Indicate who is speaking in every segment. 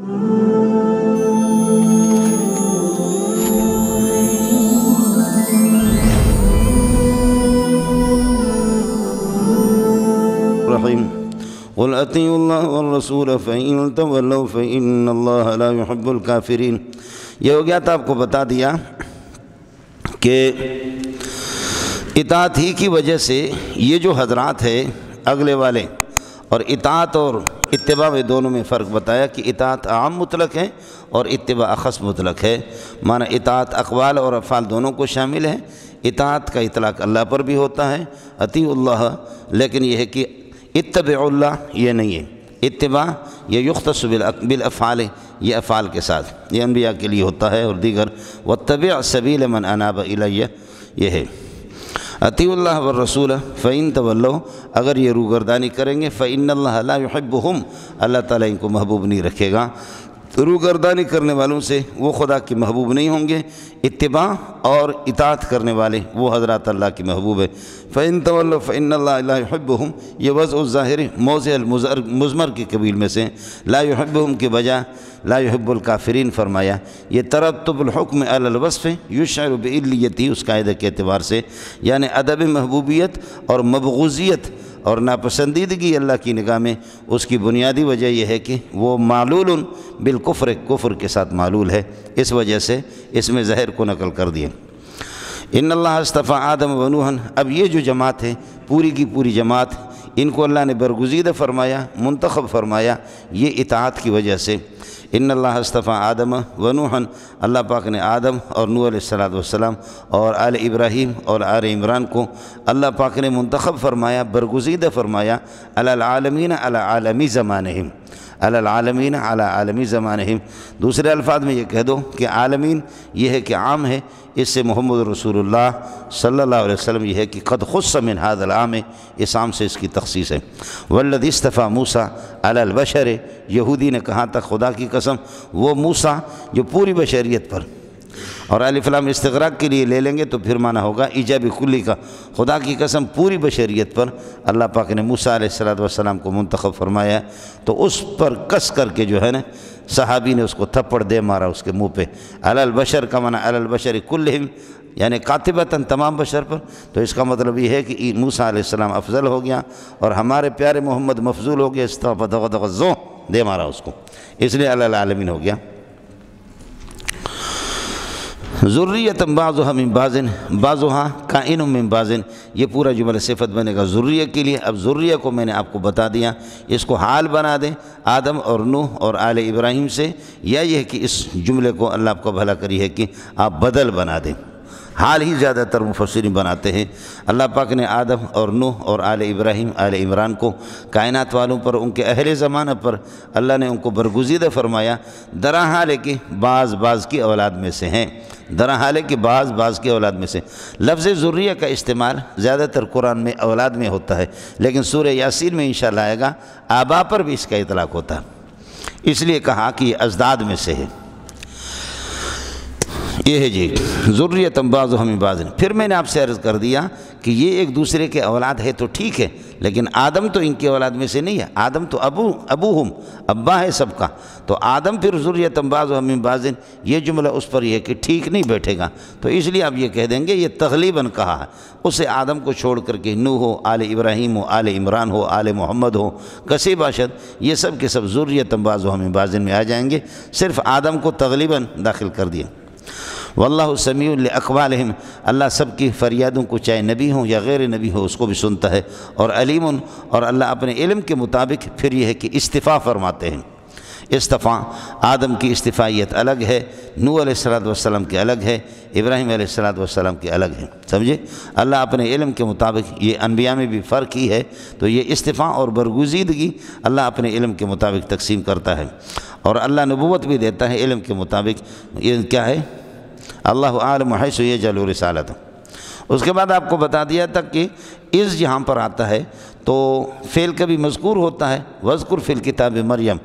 Speaker 1: قل اطیعوا اللہ والرسول فإن تولوا فإن اللہ لا يحب الکافرین۔ یہ ہو گیا تھا، آپ کو بتا دیا کہ اطاعت ہی کی وجہ سے یہ جو حضرات ہے اگلے والے، اور اطاعت اور اتباع میں دونوں میں فرق بتایا کہ اطاعت عام مطلق ہے اور اتباع اخص مطلق ہے، معنی اطاعت اقوال اور افعال دونوں کو شامل ہے۔ اطاعت کا اطلاق اللہ پر بھی ہوتا ہے، اطیعوا اللہ، لیکن یہ ہے کہ اتبعوا اللہ یہ نہیں ہے، اتباع یہ یختص بالافعال، یہ افعال کے ساتھ، یہ انبیاء کے لیے ہوتا ہے، اور دیگر واتبع سبیل من اناب الی یہ ہے۔ اطیعوا اللہ والرسول فإن تولوا، اگر یہ روگردانی کریں گے فإن اللہ لا يحبهم، اللہ تعالیٰ ان کو محبوب نہیں رکھے گا۔ روگردانی کرنے والوں سے وہ خدا کی محبوب نہیں ہوں گے، اتباع اور اطاعت کرنے والے وہ حضرات اللہ کی محبوب ہے۔ فإن تولوا فإن اللہ لا يحبهم، یہ وضع الظاہر موضع المضمر کی قبیل میں سے، لا يحبهم کی بجا لا يحب الکافرین فرمایا۔ یہ ترتب الحکم علی الوصف یشعر بعلیتہ، اس قاعدے کے اعتبار سے، یعنی ادب محبوبیت اور مبغوضیت اور ناپسندیدگی اللہ کی نگاہ میں اس کی بنیادی وجہ یہ ہے کہ وہ معلول بالکفر، کفر کے ساتھ معلول ہے، اس وجہ سے اس میں ظاہر کو نقل کر دیے۔ ان اللہ اصطفیٰ آدم و نوحا، اب یہ جو جماعت ہے پوری کی پوری جماعت، ان کو اللہ نے برگزیدہ فرمایا، منتخب فرمایا، یہ اطاعت کی وجہ سے۔ ان اللہ اصطفیٰ آدم و نوحا، اللہ پاک نے آدم اور نوح علیہ السلام اور آل ابراہیم اور آل عمران کو اللہ پاک نے منتخب فرمایا، برگزیدہ فرمایا، علی العالمین علی عالمی زمانہم، علی العالمین علی عالمی زمانہم۔ دوسرے الفاظ میں یہ کہہ دو کہ عالمین یہ ہے کہ عام ہے، اس سے محمد رسول اللہ صلی اللہ علیہ وسلم یہ ہے کہ قد خص من هذا العام، اس عام سے اس کی تخصیص ہے۔ والذی اصطفیٰ موسیٰ علی البشر، یہودی نے کہا تھا خدا کی قسم وہ موسیٰ جو پوری بشریت پر، اور الف لام استغراق کے لیے لے لیں گے تو پھر معنی ہوگا ایجاب کلی کا، خدا کی قسم پوری بشریت پر اللہ پاک نے موسیٰ علیہ السلام کو منتخب فرمایا، تو اس پر کس کر کے جو ہے نا صحابی نے اس کو تھپڑ دے مارا اس کے منہ پہ۔ علی البشر کا معنی علی البشر کلہم، یعنی قاطبتاً تمام بشر پر، تو اس کا مطلب یہ ہے کہ موسیٰ علیہ السلام افضل ہو گیا اور ہمارے پیارے محمد مفضول ہو گیا، استغفر دے مارا اس کو، اس لیے علی العالمین ہو گیا۔ ذریۃ بعضها من بعض، بعضها کائن من بعض، یہ پورا جملہ صفت بنے گا ذریہ کے لیے۔ اب ذریہ کو میں نے آپ کو بتا دیا، اس کو حال بنا دیں آدم اور نوح اور آل ابراہیم سے، یا یہ ہے کہ اس جملے کو اللہ آپ کو بھلا کری ہے کہ آپ بدل بنا دیں، حال ہی زیادہ تر مفسرین بناتے ہیں۔ اللہ پاک نے آدم اور نوح اور آل ابراہیم آل عمران کو کائنات والوں پر، ان کے اہل زمانہ پر اللہ نے ان کو برگزیدہ فرمایا، درا حال ہے کہ بعض کی اولاد میں سے ہیں، درا حال ہے کہ بعض کی اولاد میں سے۔ لفظ ذریہ کا استعمال زیادہ تر قرآن میں اولاد میں ہوتا ہے، لیکن سورہ یاسین میں انشاءاللہ آئے گا آبا پر بھی اس کا اطلاق ہوتا ہے، اس لیے کہا کہ یہ ازداد میں سے ہے۔ یہ ہے جی ذریۃ بعضها من بعض۔ پھر میں نے آپ سے عرض کر دیا کہ یہ ایک دوسرے کے اولاد ہے تو ٹھیک ہے، لیکن آدم تو ان کی اولاد میں سے نہیں ہے، آدم تو ابوہم، ابا ہے سب کا، تو آدم پھر ذریۃ بعضها من بعض، یہ جملہ اس پر یہ کہ ٹھیک نہیں بیٹھے گا، تو اس لیے آپ یہ کہہ دیں گے یہ تغلیباً کہا ہے، اسے آدم کو چھوڑ کر کے نوح ہو، آل ابراہیم ہو، آل عمران ہو، آل محمد ہو، کسی باشد، یہ سب کے سب ذریۃ بعضها من بعض میں آ جائیں گے، صرف آدم کو تغلیباً داخل کر دیا۔ واللہ سمیع لاقوالہم، اللہ سب کی فریادوں کو چاہے نبی ہوں یا غیر نبی ہو اس کو بھی سنتا ہے، اور علیم، اور اللہ اپنے علم کے مطابق پھر یہ ہے کہ استفاء فرماتے ہیں۔ استفاء، آدم کی استفائیت الگ ہے، نوح علیہ السلام کی الگ ہے، ابراہیم علیہ السلام کی الگ ہے، سمجھے؟ اللہ اپنے علم کے مطابق، یہ انبیاء میں بھی فرق ہی ہے، تو یہ استفاء اور برگزیدگی اللہ اپنے علم کے مطابق تقسیم کرتا ہے، اور اللہ نبوت بھی دیتا ہے علم کے مطابق۔ یہ کیا ہے؟ اللہ عالم حیث یجعل رسالتہ۔ اس کے بعد آپ کو بتا دیا تھا کہ اس جہاں پر آتا ہے تو فعل کبھی مذکور ہوتا ہے، وذکر فی الکتاب مریم،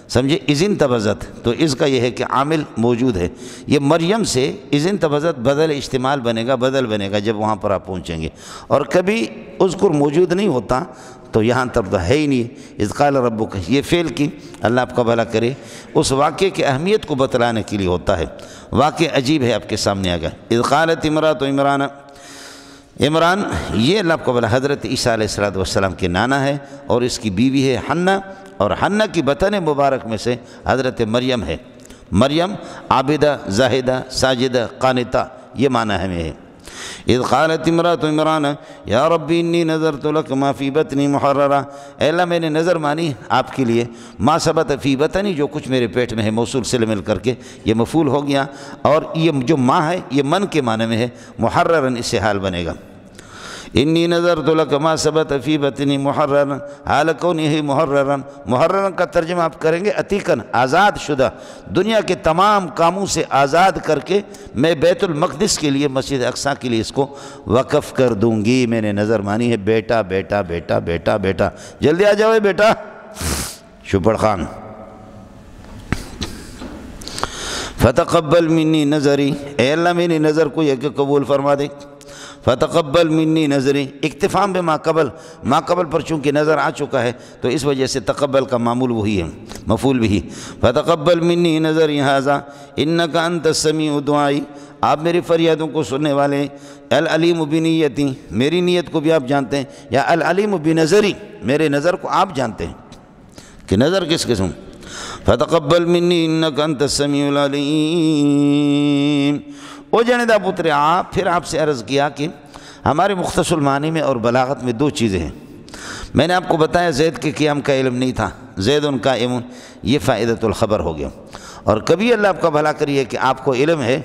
Speaker 1: سمجھے؟ اذن تبذت، تو اس کا یہ ہے کہ عامل موجود ہے، یہ مریم سے اذن تبذت بدل استعمال بنے گا، بدل بنے گا جب وہاں پر آپ پہنچیں گے، اور کبھی اذکر موجود نہیں ہوتا تو یہاں تک تو ہے ہی نہیں۔ اذ قال ربک، یہ فعل کی اللہ آپ کا بھلا کرے اس واقعے کی اہمیت کو بتلانے کے لیے ہوتا ہے۔ واقعہ عجیب ہے آپ کے سامنے آ گیا۔ اذ قالت امرأۃ عمران، عمران یہ اللہ آپ کا بھلا حضرت عیسیٰ علیہ السلام کے نانا ہے، اور اس کی بیوی ہے حنہ، اور حنہ کی بطن مبارک میں سے حضرت مریم ہے۔ مریم عابدہ، زاہدہ، ساجدہ، قانتہ، یہ معنی ہمیں ہے۔ اذ قالت امرأۃ عمران یا ربی انی نذرت لک ما فی بطنی محررا، اے اللہ میں نے نظر مانی آپ کے لیے ما ثبت فی بطنی، جو کچھ میرے پیٹ میں ہے، موصول سے مل کر کے یہ مفعول ہو گیا، اور یہ جو ما ہے یہ من کے معنی میں ہے، محررا اس سے حال بنے گا۔ انی نذرت لک ما ثبت فی بطنی محررا، حال کونہ محررا، محررا کا ترجمہ آپ کریں گے عتیقاً، آزاد شدہ، دنیا کے تمام کاموں سے آزاد کر کے میں بیت المقدس کے لیے، مسجد اقصیٰ کے لیے اس کو وقف کر دوں گی۔ میں نے نظر مانی ہے، بیٹا بیٹا بیٹا بیٹا بیٹا، جلدی آ جاؤ بیٹا شپڑ خان۔ فتقبل منی نظری، اے اللہ میری نظر کو یہ قبول فرما دے۔ فتقبل منی نظری، اکتفام بما قبل، ما قبل پر چونکہ نظر آ چکا ہے تو اس وجہ سے تقبل کا معمول وہی ہے، مفعول بھی۔ فتقبل منی نظری ھذا انک انت السمیع الدعائی، آپ میری فریادوں کو سننے والے، العلیم بنیتی، میری نیت کو بھی آپ جانتے ہیں، یا العلیم بنظری، میرے نظر کو آپ جانتے ہیں کہ نظر کس قسم۔ فتقبل منی انک انت السمیع العلیم۔ او جنیدہ پتر آپ، پھر آپ سے عرض کیا کہ ہمارے مختصر المعانی میں اور بلاغت میں دو چیزیں ہیں۔ میں نے آپ کو بتایا زید کے قیام کا علم نہیں تھا، زید قائم، یہ فائدۃ الخبر ہو گیا۔ اور کبھی اللہ آپ کا بھلا کریے کہ آپ کو علم ہے،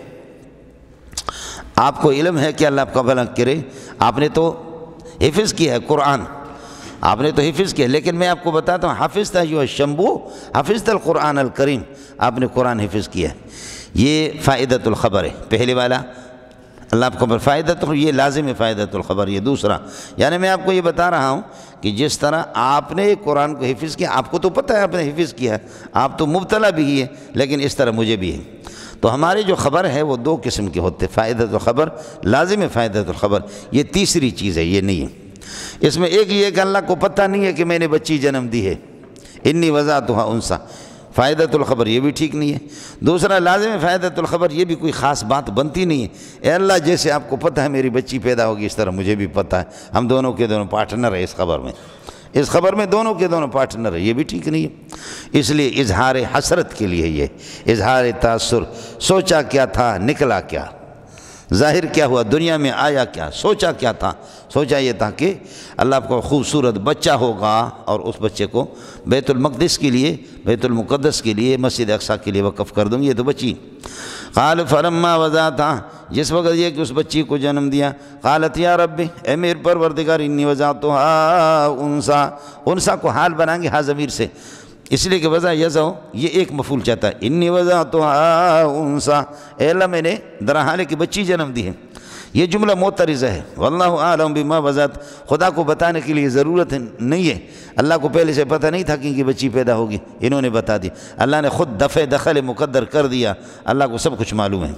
Speaker 1: آپ کو علم ہے کہ اللہ آپ کا بھلا کرے، آپ نے تو حفظ کیا ہے قرآن، آپ نے تو حفظ کیا، لیکن میں آپ کو بتاتا ہوں حافظ تھا جو شمبو، حافظ القرآن الکریم، آپ نے قرآن حفظ کیا ہے، یہ فائدۃ الخبر ہے۔ پہلے والا اللہ آپ کو فائدۃ، یہ لازم ہے فائدۃ الخبر، یہ دوسرا، یعنی میں آپ کو یہ بتا رہا ہوں کہ جس طرح آپ نے قرآن کو حفظ کیا، آپ کو تو پتہ ہے آپ نے حفظ کیا ہے، آپ تو مبتلا بھی ہی ہے، لیکن اس طرح مجھے بھی ہے۔ تو ہمارے جو خبر ہے وہ دو قسم کے ہوتے، فائدۃ الخبر، لازم ہے فائدۃ الخبر، یہ تیسری چیز ہے، یہ نہیں ہے۔ اس میں ایک یہ کہ اللہ کو پتہ نہیں ہے کہ میں نے بچی جنم دی ہے، انی وضعتھا انثی، فائدۃ الخبر یہ بھی ٹھیک نہیں ہے۔ دوسرا لازم ہے فائدۃ الخبر، یہ بھی کوئی خاص بات بنتی نہیں ہے۔ اے اللہ جیسے آپ کو پتہ ہے میری بچی پیدا ہوگی، اس طرح مجھے بھی پتہ ہے، ہم دونوں کے دونوں پارٹنر ہیں اس خبر میں، اس خبر میں دونوں کے دونوں پارٹنر ہیں، یہ بھی ٹھیک نہیں ہے۔ اس لیے اظہار حسرت کے لیے یہ اظہار تاثر، سوچا کیا تھا نکلا کیا، ظاہر کیا ہوا، دنیا میں آیا کیا، سوچا کیا تھا، سوچا یہ تھا کہ اللہ آپ کو خوبصورت بچہ ہوگا اور اس بچے کو بیت المقدس کے لیے، بیت المقدس کے لیے، مسجد اقصیٰ کے لیے وقف کر دوں گی، یہ تو بچی۔ قال فلما وضعتھا، جس وقت یہ کہ اس بچی کو جنم دیا، قالت یا ربی، اے میرے پروردگار، انی وضعتھا انثی، انثی کو حال بنائیں گے ہا ضمیر سے، اس لیے کہ وضع یضع یہ ایک مفعول چاہتا ہے، انی وضعتھا انثی، اے اللہ میں نے درحال کی بچی جنم دی ہے۔ یہ جملہ معترضہ ہے، واللہ اعلم بما وضعت، خدا کو بتانے کے لیے ضرورت نہیں ہے، اللہ کو پہلے سے پتہ نہیں تھا کہ ان کی بچی پیدا ہوگی، انہوں نے بتا دی، اللہ نے خود دفع دخل مقدر کر دیا، اللہ کو سب کچھ معلوم ہے۔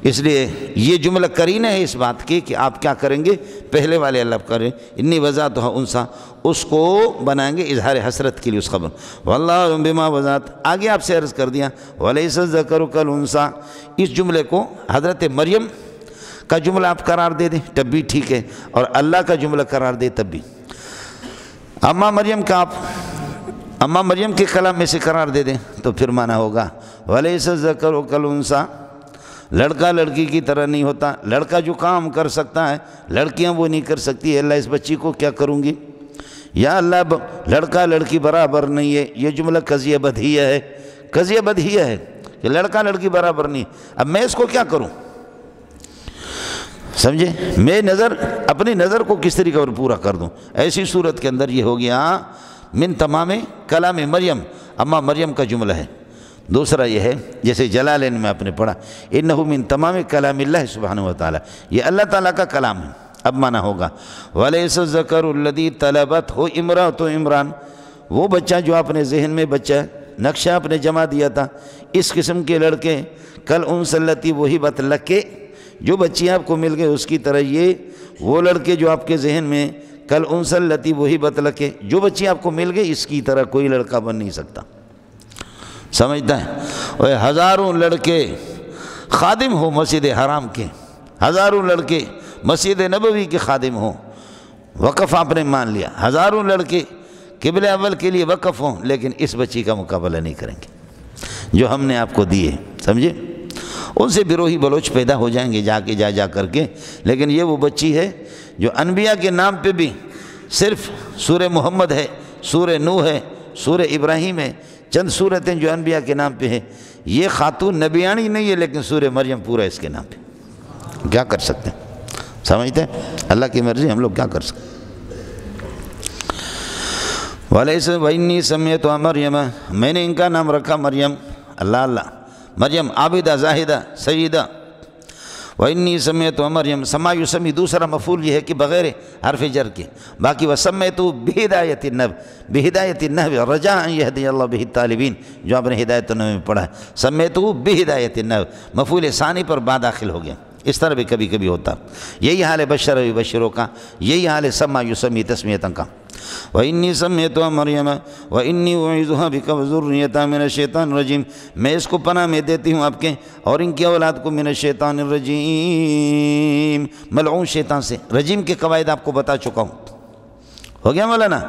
Speaker 1: اس لیے یہ جملہ قرینہ ہے اس بات کی کہ آپ کیا کریں گے، پہلے والے اللہ کریں، انی وضعتھا انثی، اس کو بنائیں گے اظہار حسرت کے لیے اس خبر، واللہ اعلم بما وضعت۔ آگے آپ سے عرض کر دیا ولیس الذکر کالانثی، اس جملے کو حضرت مریم کا جملہ آپ قرار دے دیں تب بھی ٹھیک ہے، اور اللہ کا جملہ قرار دے تب بھی۔ اماں مریم کا آپ اماں مریم کے کلام میں سے قرار دے دیں تو پھر معنی ہوگا ولیس الذکر کالانثی، لڑکا لڑکی کی طرح نہیں ہوتا، لڑکا جو کام کر سکتا ہے لڑکیاں وہ نہیں کر سکتی، اللہ اس بچی کو کیا کروں گی، یا اللہ لڑکا لڑکی برابر نہیں ہے، یہ جملہ قضیہ بدیہیہ ہے، قضیہ بدیہیہ ہے کہ لڑکا لڑکی برابر نہیں، اب میں اس کو کیا کروں، سمجھے، میں اپنی نظر کو کس طریقے پر پورا کر دوں۔ ایسی صورت کے اندر یہ ہو گیا من تمام کلام مریم، اماں مریم کا جملہ ہے۔ دوسرا یہ ہے جیسے جلالین میں آپ نے پڑھا انہ من تمام کلام اللہ سبحانہ وتعالی، یہ اللہ تعالیٰ کا کلام ہے۔ اب معنی ہوگا ولیس الذکر الذی طلبتہ امرأۃ عمران، وہ بچہ جو اپنے ذہن میں بچہ نقشہ آپ نے جمع دیا تھا، اس قسم کے لڑکے کالانثی التی وہبت لک، جو بچی آپ کو مل گئے اس کی طرح یہ وہ لڑکے جو آپ کے ذہن میں کل انس التی وہی بتلک، جو بچی آپ کو مل گئی اس کی طرح کوئی لڑکا بن نہیں سکتا، سمجھتا ہے؟ اور ہزاروں لڑکے خادم ہو مسجد حرام کے، ہزاروں لڑکے مسجد نبوی کے خادم ہوں، وقف آپ نے مان لیا، ہزاروں لڑکے قبلہ اول کے لیے وقف ہوں، لیکن اس بچی کا مقابلہ نہیں کریں گے جو ہم نے آپ کو دیے، سمجھے؟ ان سے بروہی بلوچ پیدا ہو جائیں گے جا کر کے، لیکن یہ وہ بچی ہے جو انبیاء کے نام پہ بھی صرف سورہ محمد ہے، سورہ نوح ہے، سورہ ابراہیم ہے، چند سورتیں جو انبیاء کے نام پہ ہے۔ یہ خاتون نبیانی نہیں ہے، لیکن سورہ مریم پورا اس کے نام پہ۔ کیا کر سکتے ہیں؟ سمجھتے ہیں؟ اللہ کی مرضی، ہم لوگ کیا کر سکتے ہیں؟ وَلَيْسَ وَإِنِّي سَمِّيتُهَا مریم، میں نے ان کا نام رکھا مریم، اللہ مریم عابدہ زاہدہ سیدہ۔ وَإِنِّي سَمِّيتُهَا مریم، سما یسمی دوسرا مفعول یہ ہے کہ بغیر حرف جر کے، باقی وَسَمَّيْتُهُ بِهِدَایَةِ النَّبْوِ، بِهِدَایَةِ النَّحْوِ رَجَاءً يَهْدِيَ اللَّهُ بِهِ الطَّالِبِينَ، جو آپ نے ہدایت النحو میں پڑھا ہے، سَمَّيْتُهُ بِهِدَایَةِ النَّحْوِ، مفعول ثانی پر با داخل ہو گیا، اس طرح بھی کبھی کبھی ہوتا۔ یہی حال ہے بشر و بشروں کا، یہی حال ہے سما یسمی تسمیتاً کا۔ وَإِنِّي سَمِّيتُهَا مَرْيَمَ وَإِنِّي أُعِيذُهَا بِكَ وَذُرِّيَّتَهَا مِنَ الشَّيْطَانِ الرَّجِيمِ، میں اس کو پناہ میں دیتی ہوں آپ کے اور ان کی اولاد کو من الشیطان الرجیم، ملعون شیطان سے۔ رجیم کے قواعد آپ کو بتا چکا ہوں، ہو گیا مولانا؟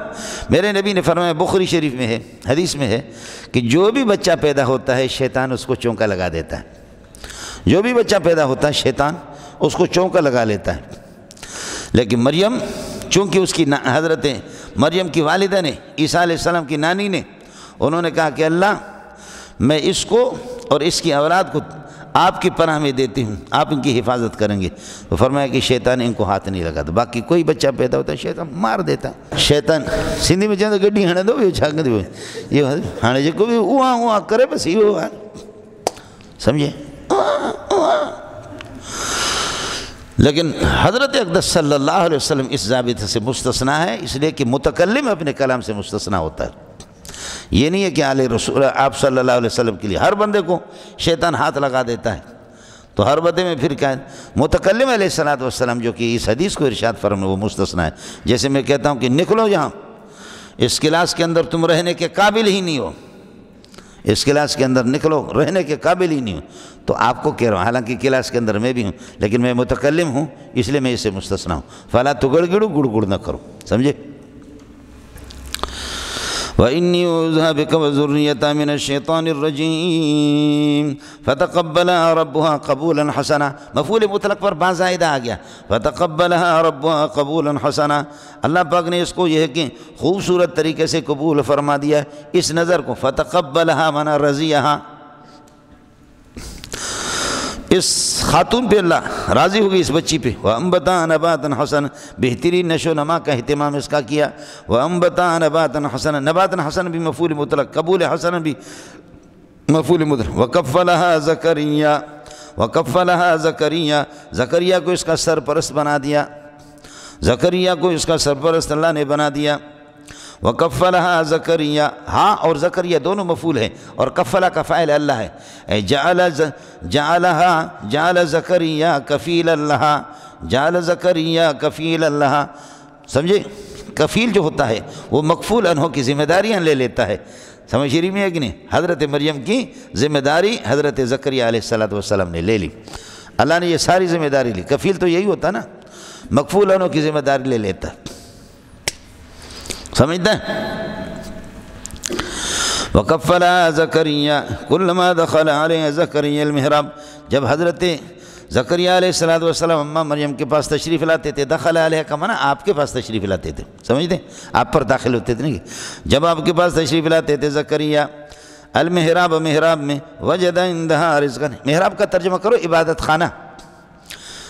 Speaker 1: میرے نبی نے فرمایا، بخاری شریف میں ہے، حدیث میں ہے کہ جو بھی بچہ پیدا ہوتا ہے شیطان اس کو چونکا لگا دیتا ہے، جو بھی بچہ پیدا ہوتا ہے شیطان اس کو چونکا لگا لیتا ہے۔ لیکن مریم، چونکہ اس کی حضرت مریم کی والدہ نے، عیسیٰ علیہ السلام کی نانی نے، انہوں نے کہا کہ اللہ میں اس کو اور اس کی اولاد کو آپ کی پناہ میں دیتی ہوں، آپ ان کی حفاظت کریں گے۔ تو فرمایا کہ شیطان ان کو ہاتھ نہیں لگاتا، باقی کوئی بچہ پیدا ہوتا ہے شیطان مار دیتا ہے۔ شیطان سندھی میں چاہتا گڈی ہنے دو چھا کر دو، یہ ہانے جو کوئی اواں کرے بس یہ سمجھے۔ لیکن حضرت اقدس صلی اللہ علیہ وسلم اس ضابطے سے مستثنیٰ ہے، اس لیے کہ متکلم اپنے کلام سے مستثنیٰ ہوتا ہے۔ یہ نہیں ہے کہ آل رسول آپ صلی اللہ علیہ وسلم کے لیے ہر بندے کو شیطان ہاتھ لگا دیتا ہے، تو ہر بندے میں پھر کیا ہے؟ متکلم علیہ السلام جو کہ اس حدیث کو ارشاد فرمائے وہ مستثنیٰ ہے۔ جیسے میں کہتا ہوں کہ نکلو جہاں، اس کلاس کے اندر تم رہنے کے قابل ہی نہیں ہو، اس کلاس کے اندر نکلو، رہنے کے قابل ہی نہیں ہوں، تو آپ کو کہہ رہا ہوں، حالانکہ کلاس کے اندر میں بھی ہوں لیکن میں متکلم ہوں، اس لیے میں اسے مستثنیٰ ہوں۔ فلا تگڑ گڑو گڑ گڑ نہ کرو، سمجھے؟ وَإِنِّي أُعِيذُهَا بِكَ وَذُرِّيَّتَهَا مِنَ الشَّيْطَانِ الرَّجِيمِ فَتَقَبَّلَهَا رَبُّهَا قَبُولًا حَسَنًا، مفعول مطلق پر با زائدہ آ گیا، فَتَقَبَّلَهَا رَبُّهَا قَبُولًا حَسَنًا، اللہ پاک نے اس کو یہ ہے کہ خوبصورت طریقے سے قبول فرما دیا اس نظر کو۔ فَتَقَبَّلَهَا مَنَا رَضِيَهَا، اس خاتون پہ اللہ راضی ہوگی، اس بچی پہ۔ وَأَنبَتَهَا نَبَاتًا حَسَنًا، بہترین نشو و نما کا اہتمام اس کا کیا۔ وَأَنبَتَهَا نَبَاتًا حَسَنًا، نباتًا حسن بھی مفعول مطلق، قبول حسن بھی مفعول مطلق۔ وَكَفَّلَهَا زَكَرِيَّا، وَكَفَّلَهَا زَكَرِيَّا، زکریا کو اس کا سرپرست بنا دیا، زکریا کو اس کا سرپرست اللہ نے بنا دیا۔ وَكَفَّلَهَا زَكَرِيَّا، ہاں اور زکریا دونوں مفعول ہیں، اور کفلا کا فاعل اللہ ہے۔ جعل زکریا کفیل اللہ، جعل زکریا کفیل اللہ، سمجھے؟ کفیل جو ہوتا ہے وہ مکفول انہوں کی ذمہ داریاں لے لیتا ہے، سمجھ رہی میں ہے کہ نہیں؟ حضرت مریم کی ذمہ داری حضرت زکریا علیہ السلام نے لے لی، اللہ نے یہ ساری ذمہ داری لی۔ کفیل تو یہی ہوتا نا، مکفول انہوں کی ذمہ داری لے لیتا ہے، سمجھتا ہے؟ وَكَفَّلَهَا زَكَرِيَّا كُلَّمَا دَخَلَ عَلَيْهَا زَكَرِيَّا الْمِحْرَابَ، جب حضرت زکریا علیہ السلام اماں مریم کے پاس تشریف لاتے تھے، دخل علیہ کا معنی آپ کے پاس تشریف لاتے تھے، سمجھتے ہیں؟ آپ پر داخل ہوتے تھے، نہیں؟ جب آپ کے پاس تشریف لاتے تھے زکریا المحراب، محراب میں، وجد عندها رزقا، محراب کا ترجمہ کرو عبادت خانہ،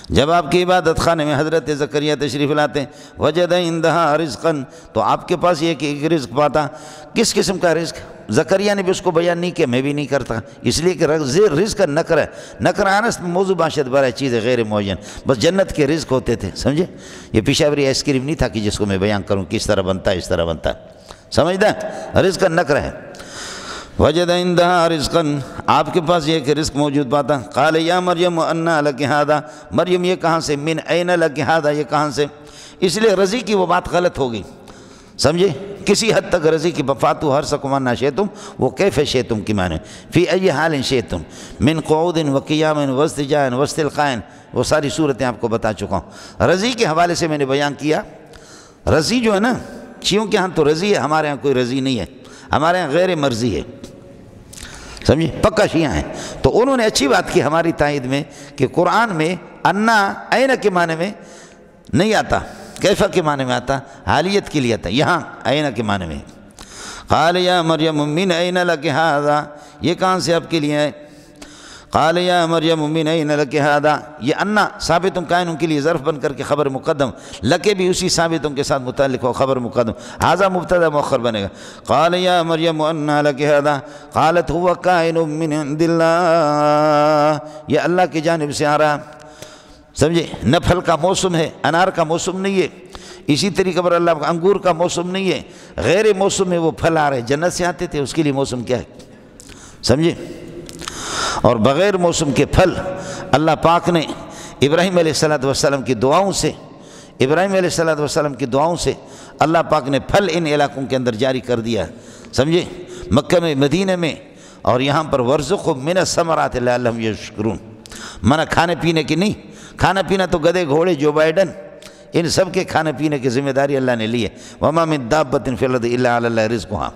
Speaker 1: جب آپ کی عبادت خانے میں حضرت زکریا تشریف لاتے ہیں، وجد عندها رزقا، تو آپ کے پاس یہ کہ ایک رزق پاتا۔ کس قسم کا رزق؟ زکریا نے بھی اس کو بیان نہیں کیا، میں بھی نہیں کرتا، اس لیے کہ رزق نکرہ، نکرہ آنس میں موضوع باشد برا چیز ہے غیر معین، بس جنت کے رزق ہوتے تھے، سمجھے؟ یہ پیشاوری آئس کریم نہیں تھا کہ جس کو میں بیان کروں کس طرح بنتا ہے، اس طرح بنتا ہے، سمجھتا ہے؟ رزق نکرہ ہے۔ وجد عندها رزقا، آپ کے پاس یہ کہ رزق موجود پاتا۔ قال یا مریم انا لک ھذا، مریم یہ کہاں سے، من این لک ھذا، یہ کہاں سے، اس لیے رضی کی وہ بات غلط ہو گئی، سمجھے، کسی حد تک رضی کی فاتو ہر سکمان شئتم، وہ کیف شئتم کی معنی فی ای حال شئتم من قعود و قیام و اضطجاع و استلقاء، وہ ساری صورتیں آپ کو بتا چکا ہوں۔ رضی کے حوالے سے میں نے بیان کیا، رضی جو ہے نا، شیعوں کے ہاں تو رضی ہے، ہمارے ہاں کوئی رضی نہیں ہے، ہمارے ہاں غیر مرضی ہے، سمجھے، پکا شیعہ ہیں۔ تو انہوں نے اچھی بات کی ہماری تائید میں کہ قرآن میں انا این کے معنی میں نہیں آتا، کیفہ کے معنی میں آتا، حالیت کے لیے آتا، یہاں این کے معنی میں۔ قال یا مریم من این لک ھذا، یہ کہاں سے آپ کے لیے ہے، قال یا مریم من این لک ھذا، یہ انا ثابتوں کائنوں کے لیے ظرف بن کر کے خبر مقدم، لکے بھی اسی ثابتوں کے ساتھ متعلق ہو، خبر مقدم، ھذا مبتدا مؤخر بنے گا۔ قال یا مریم انا لک ھذا قالت هو کائن من عند اللہ، یہ اللہ کی جانب سے آ رہا، سمجھے، نہ پھل کا موسم ہے، انار کا موسم نہیں ہے، اسی طریقے پر اللہ کا انگور کا موسم نہیں ہے، غیر موسم میں وہ پھل آ رہے، جنت سے آتے تھے، اس کے لیے موسم کیا ہے، سمجھے، اور بغیر موسم کے پھل اللہ پاک نے ابراہیم علیہ السلام کی دعاؤں سے، ابراہیم علیہ السلام کی دعاؤں سے اللہ پاک نے پھل ان علاقوں کے اندر جاری کر دیا، سمجھے، مکہ میں، مدینہ میں، اور یہاں پر وَرْزُقْهُم مِّنَ الثَّمَرَاتِ لَعَلَّهُمْ يَشْكُرُونَ، منع کھانے پینے کی نہیں، کھانا پینا تو گدے گھوڑے جو بائیڈن ان سب کے کھانے پینے کی ذمہ داری اللہ نے لی ہے۔ وَمَا مِن دَابَّةٍ فِي الْأَرْضِ إِلَّا عَلَى اللَّهِ رِزْقُهَا،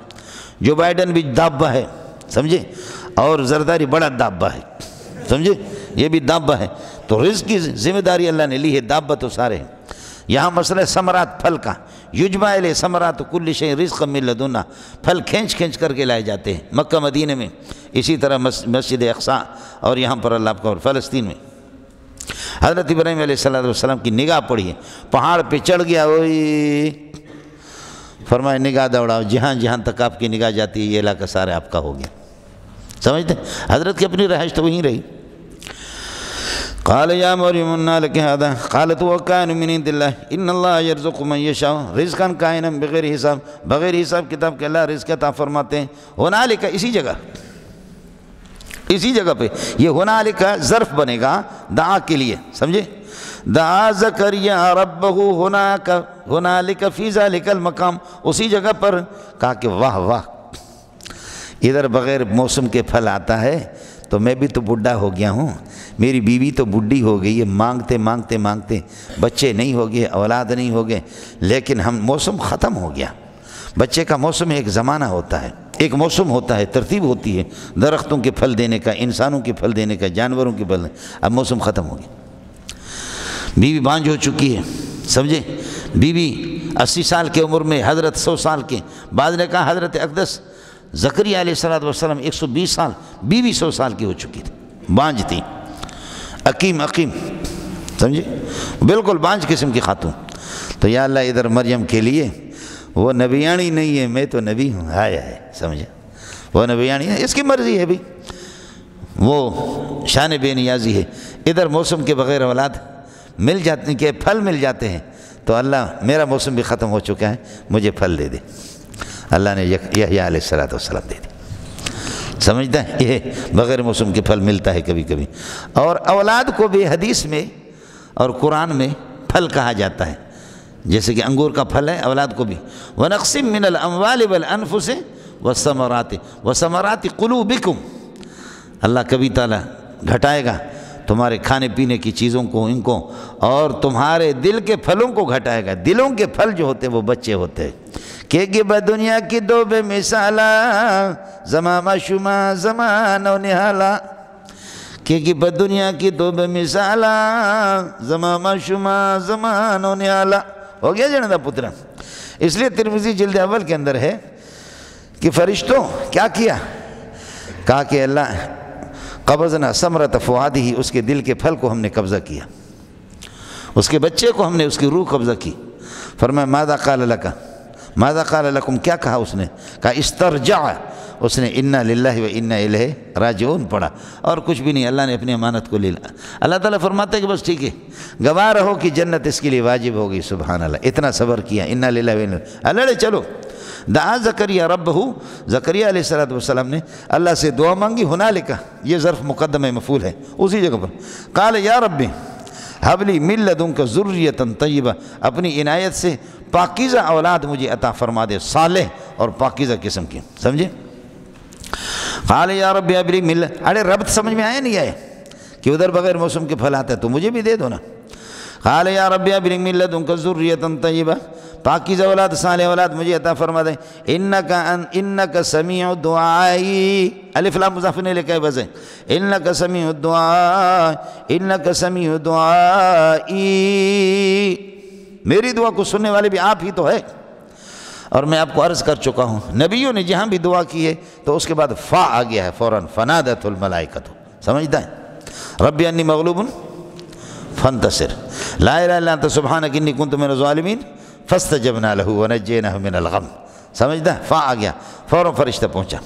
Speaker 1: جو بائیڈن بھی دابہ ہے، سمجھے، اور زرداری بڑا دابہ ہے، سمجھے، یہ بھی دابہ ہے، تو رزق کی ذمہ داری اللہ نے لی ہے، دابہ تو سارے ہیں۔ یہاں مسئلہ ثمرات پھل کا، یجمع الیہ ثمرات کل شیء رزقا من لدنا، پھل کھینچ کھینچ کر کے لائے جاتے ہیں مکہ مدینہ میں، اسی طرح مسجد اقصیٰ، اور یہاں پر اللہ کا، اور فلسطین میں۔ حضرت ابراہیم علیہ السلام کی نگاہ پڑی ہے، پہاڑ پہ چڑھ گیا، وہی فرمایا نگاہ دوڑاؤ، جہاں جہاں تک آپ کی نگاہ جاتی ہے یہ علاقہ سارا آپ کا ہو گیا، سمجھتے، حضرت کی اپنی رہائش تو وہیں رہی۔ قال یا مریم انا لک ھذا قالت هو کائن من عند اللہ ان اللہ یرزق من یشاء رزقا کائنا بغیر حساب، بغیر حساب کتاب کے اللہ رزق عطا فرماتے ہیں۔ ہنالک، اسی جگہ، اسی جگہ پہ یہ ہنالک ظرف بنے گا دعا کے لیے، سمجھے، دعا زکریا ربہ ہنالک فی ذلک المقام، اسی جگہ پر کہا کہ واہ واہ، ادھر بغیر موسم کے پھل آتا ہے تو میں بھی تو بڈھا ہو گیا ہوں، میری بیوی تو بڈھی ہو گئی ہے، مانگتے مانگتے مانگتے بچے نہیں ہو گئے، اولاد نہیں ہو گئے، لیکن ہم موسم ختم ہو گیا۔ بچے کا موسم ایک زمانہ ہوتا ہے، ایک موسم ہوتا ہے، ترتیب ہوتی ہے درختوں کے پھل دینے کا، انسانوں کے پھل دینے کا، جانوروں کے پھل، اب موسم ختم ہو گیا، بیوی بانجھ ہو چکی ہے، سمجھے، بیوی 80 سال کی عمر میں، حضرت 100 سال کے، بعض نے کہا حضرت اقدس زکریا علیہ السلام 120 سال، بیوی 100 سال کی ہو چکی تھی، بانجھ تھی، عقیم، سمجھے، بالکل بانجھ قسم کی خاتون۔ تو یا اللہ ادھر مریم کے لیے وہ نبیانی نہیں ہے، میں تو نبی ہوں، ہائے ہائے، سمجھے، وہ نبیانی ہے، اس کی مرضی ہے بھی، وہ شان بے نیازی ہے، ادھر موسم کے بغیر اولاد مل جاتے ہیں، کہ پھل مل جاتے ہیں، تو اللہ میرا موسم بھی ختم ہو چکا ہے، مجھے پھل دے دے، اللہ نے یحییٰ علیہ السلام دے دی، سمجھتا ہے، یہ بغیر موسم کے پھل ملتا ہے کبھی کبھی، اور اولاد کو بھی حدیث میں اور قرآن میں پھل کہا جاتا ہے، جیسے کہ انگور کا پھل ہے، اولاد کو بھی، وَنَقْسِم مِّنَ الْأَمْوَالِ وَالْأَنفُسِ وَالثَّمَرَاتِ وَثَمَرَاتِ قُلُوبِكُمْ، اللہ کبھی تعالیٰ گھٹائے گا تمہارے کھانے پینے کی چیزوں کو، ان کو، اور تمہارے دل کے پھلوں کو گھٹائے گا۔ دلوں کے پھل جو ہوتے ہیں وہ بچے ہوتے ہیں، کہ گی دنیا کی دو بے مثالا زمامہ شما زمان و نہالا، کہ گی دنیا کی دو بے مثالا زمامہ شما زمان و نہالا، ہو گیا جنہ پترا۔ اس لیے ترمذی جلد اول کے اندر ہے کہ فرشتوں کیا کیا، کہا کہ اللہ قبضنا ثمرۃ فؤادہ، اس کے دل کے پھل کو ہم نے قبضہ کیا، اس کے بچے کو ہم نے اس کی روح قبضہ کی۔ فرمایا ماذا قال لک، ماذا قال لکم، کیا کہا اس نے، کہا استرجع، اس نے انا للہ و انا الیہ راجعون پڑھا، اور کچھ بھی نہیں، اللہ نے اپنی امانت کو لے لیا۔ اللہ تعالیٰ فرماتا ہے کہ بس ٹھیک ہے، گواہ رہو کہ جنت اس کے لیے واجب ہوگی، سبحان اللہ، اتنا صبر کیا، انا للہ و انا، اللہ چلو دعا زکریا ربہ، زکریا علیہ السلام نے اللہ سے دعا مانگی، ہنالک یہ ظرف مقدم مفعول ہے اسی جگہ پر، قال یا ربی ہب لی من لدنک ذریۃ طیبہ، اپنی عنایت سے پاکیزہ اولاد مجھے عطا فرما دے، صالح اور پاکیزہ قسم کی، سمجھے؟ قال یا ربی ہب لی من، ارے ربط سمجھ میں آیا نہیں آیا کہ ادھر بغیر موسم کے پھل آتا ہے تو مجھے بھی دے دو نا۔ قال یا ربی ہب لی من لدنک ذریۃ طیبہ، پاکیزہ اولاد صالح اولاد مجھے عطا فرما دے، انک سمیع الدعائی، الف لام مضاف الیہ لکھا ہے بس ہے، انک سمیع الدعاء، انک سمیع الدعائی، میری دعا کو سننے والے بھی آپ ہی تو ہے۔ اور میں آپ کو عرض کر چکا ہوں نبیوں نے جہاں بھی دعا کی ہے تو اس کے بعد فا آ گیا ہے فوراً، فنادت الملائکۃ، سمجھتا ہے؟ رب انی مغلوب فانتصر، لا الہ الا انت سبحانک انی کنت من الظالمین فاستجبنا لہ ونجیناہ من الغم، سمجھتا ہے؟ فا آ گیا، فوراً فرشتہ پہنچا۔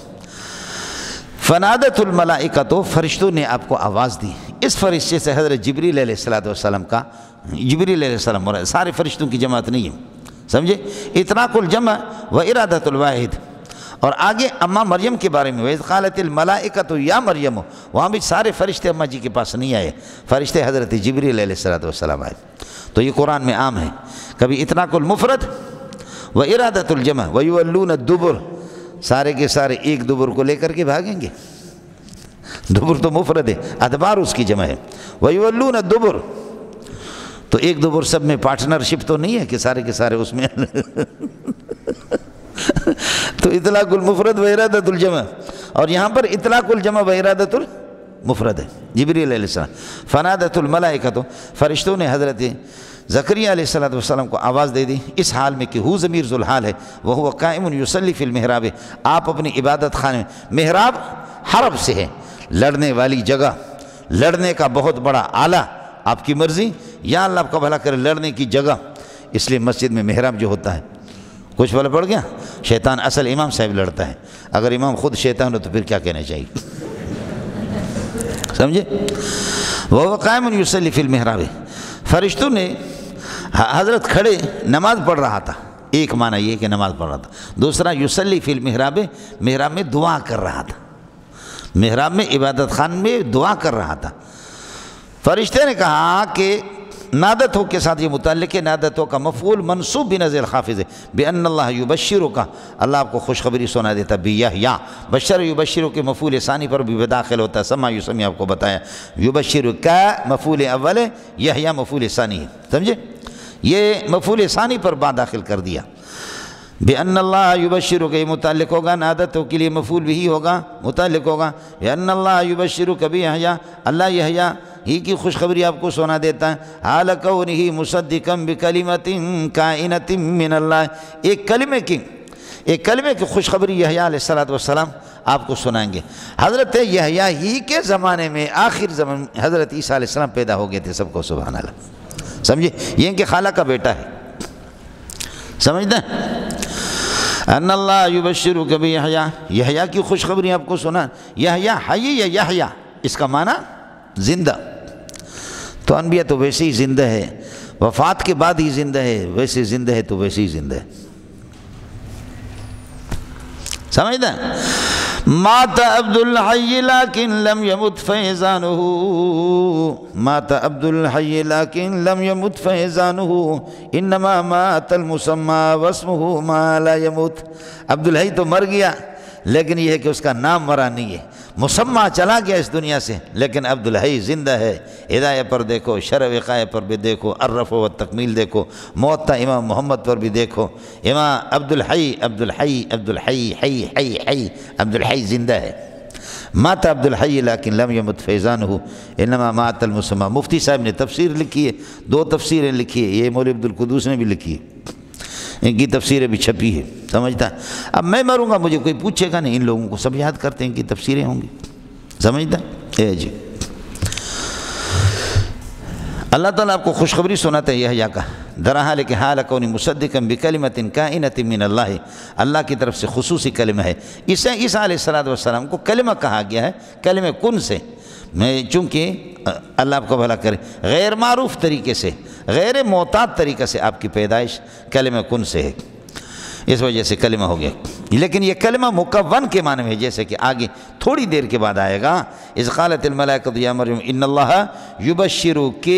Speaker 1: فنادت الملائکۃ، فرشتوں نے آپ کو آواز دی، اس فرشتے سے حضرت جبریل علیہ السلام کا، جبریل علیہ السلام مراد، سارے فرشتوں کی جماعت نہیں ہے، سمجھے؟ اطلاق الجمع و ارادۃ الواحد۔ اور آگے اماں مریم کے بارے میں وَإِذْ قَالَتِ الْمَلَائِكَةُ يَا مریم، وہاں بھی سارے فرشتے اماں جی کے پاس نہیں آئے، فرشتے حضرت جبریل علیہ السلام آئے۔ تو یہ قرآن میں عام ہے، کبھی اطلاق المفرد و ارادۃ الجمع وَيُوَلُّونَ الدُّبُرَ، سارے کے سارے ایک دبر کو لے کر کے بھاگیں گے، دبر تو مفرد ہے، ادبار اس کی جمع ہے، وَيُوَلُّونَ الدُّبُرَ، تو ایک دبر سب میں پارٹنرشپ تو نہیں ہے کہ سارے کے سارے اس میں تو اطلاق المفرد و ارادۃ الجمع، اور یہاں پر اطلاق الجمع و ارادۃ المفرد ہے۔ جبریل علیہ السلام، فنادت الملائکۃ، فرشتوں نے حضرت زکریا علیہ السلام کو آواز دے دی، اس حال میں کہ ہو ضمیر ذوالحال ہے، وہو قائم یصلی فی المحراب، آپ اپنی عبادت خانے میں، محراب حرب سے ہے، لڑنے والی جگہ، لڑنے کا بہت بڑا آلہ، آپ کی مرضی، یا اللہ آپ کا بھلا کرے لڑنے کی جگہ، اس لیے مسجد میں محراب جو ہوتا ہے، کچھ بھلا پڑ گیا، شیطان اصل امام صاحب لڑتا ہے، اگر امام خود شیطان ہو تو پھر کیا کہنا چاہیے، سمجھے؟ وہ قائم یصلی فی المحراب، فرشتوں نے، حضرت کھڑے نماز پڑھ رہا تھا، ایک معنی یہ کہ نماز پڑھ رہا تھا، دوسرا یصلی فی المحراب، محراب میں دعا کر رہا تھا، محراب میں عبادت خان میں دعا کر رہا تھا۔ فرشتے نے کہا کہ نادت ہو کے ساتھ یہ متعلق ہے، نادت ہو کا مفعول منصوب بنظر خافض ہے، بِأَنَّ اللَّهَ يُبَشِّرُكَ، اللہ آپ کو خوشخبری سنا دیتا، بِيَحْيَا، بشر یبشر کے مفعول ثانی پر بھی داخل ہوتا ہے، سما یسمی آپ کو بتایا، یبشرک مفعول اول ہے، یحییٰ مفعول ثانی ہے، سمجھے؟ یہ مفعول ثانی پر با داخل کر دیا، بِأَنَّ اللَّهَ يُبَشِّرُكَ، یہ متعلق ہوگا، نادت ہو کے لیے مفعول بھی ہوگا، متعلق ہوگا، بِأَنَّ اللَّهَ يُبَشِّرُكَ بِيَحْيَا، اللہ یحییٰ ہی کی خوشخبری آپ کو سنا دیتا ہے، حال کونہ مصدقا بکلمۃ کائنۃ من اللہ، ایک کلمے کی خوشخبری یحییٰ علیہ السلام آپ کو سنائیں گے۔ حضرت یحییٰ ہی کے زمانے میں آخر زمان حضرت عیسیٰ علیہ السلام پیدا ہو گئے تھے، سب کو سبحان اللہ، سمجھے؟ یہ ان کے خالہ کا بیٹا ہے، سمجھتے ہیں؟ ان اللہ یبشرک بیحییٰ، یحییٰ کی خوشخبری آپ کو سنا، یحییٰ حی یا یحییٰ، اس کا معنی زندہ، تو انبیاء تو ویسے ہی زندہ ہے، وفات کے بعد ہی زندہ ہے، ویسے زندہ ہے تو ویسے ہی زندہ ہے، سمجھتا ہے؟ مات عبد الحی لیکن لم یمت فیضانہ، مات عبد الحی لیکن لم یمت فیضانہ، انما مات المسمى واسمہ ما لا یمت، عبد الحی تو مر گیا لیکن یہ ہے کہ اس کا نام مرا نہیں ہے، مسمہ چلا گیا اس دنیا سے لیکن عبد الحی زندہ ہے۔ ہدایہ پر دیکھو، شرح وقایہ پر بھی دیکھو، الرفع و تکمیل دیکھو، موطا امام محمد پر بھی دیکھو، امام عبد الحی عبد الحی عبد الحی حی حی حی، عبد الحی زندہ ہے۔ مات عبد الحی لیکن لم یمت فیضانہ انما مات المسمى، مفتی صاحب نے تفسیر لکھی ہے، 2 تفسیریں لکھی ہے، یہ مولوی عبدالقدوس نے بھی لکھی ہے، ان کی تفسیریں بھی چھپی ہے، سمجھتا ہے؟ اب میں مروں گا مجھے کوئی پوچھے گا نہیں، ان لوگوں کو سب یاد کرتے ہیں ان کی تفسیریں ہوں گی، سمجھتا ہے؟ جی اللہ تعالیٰ آپ کو خوشخبری سناتا ہے یحییٰ کا، درحال کہ حال کونی مصدقا بکلمۃ کائنۃ من اللہ، اللہ کی طرف سے خصوصی کلمہ ہے، اسے عیسیٰ علیہ السلام کو کلمہ کہا گیا ہے، کلمہ کن سے، چونکہ اللہ آپ کو بھلا کرے غیر معروف طریقے سے، غیر معتاد طریقے سے آپ کی پیدائش کلمہ کن سے ہے۔ اس وجہ سے کلمہ ہو گیا۔ لیکن یہ کلمہ مکون کے معنی میں ہے، جیسے کہ آگے تھوڑی دیر کے بعد آئے گا، اذ قالت الملائکۃ یا مریم ان اللہ یبشرک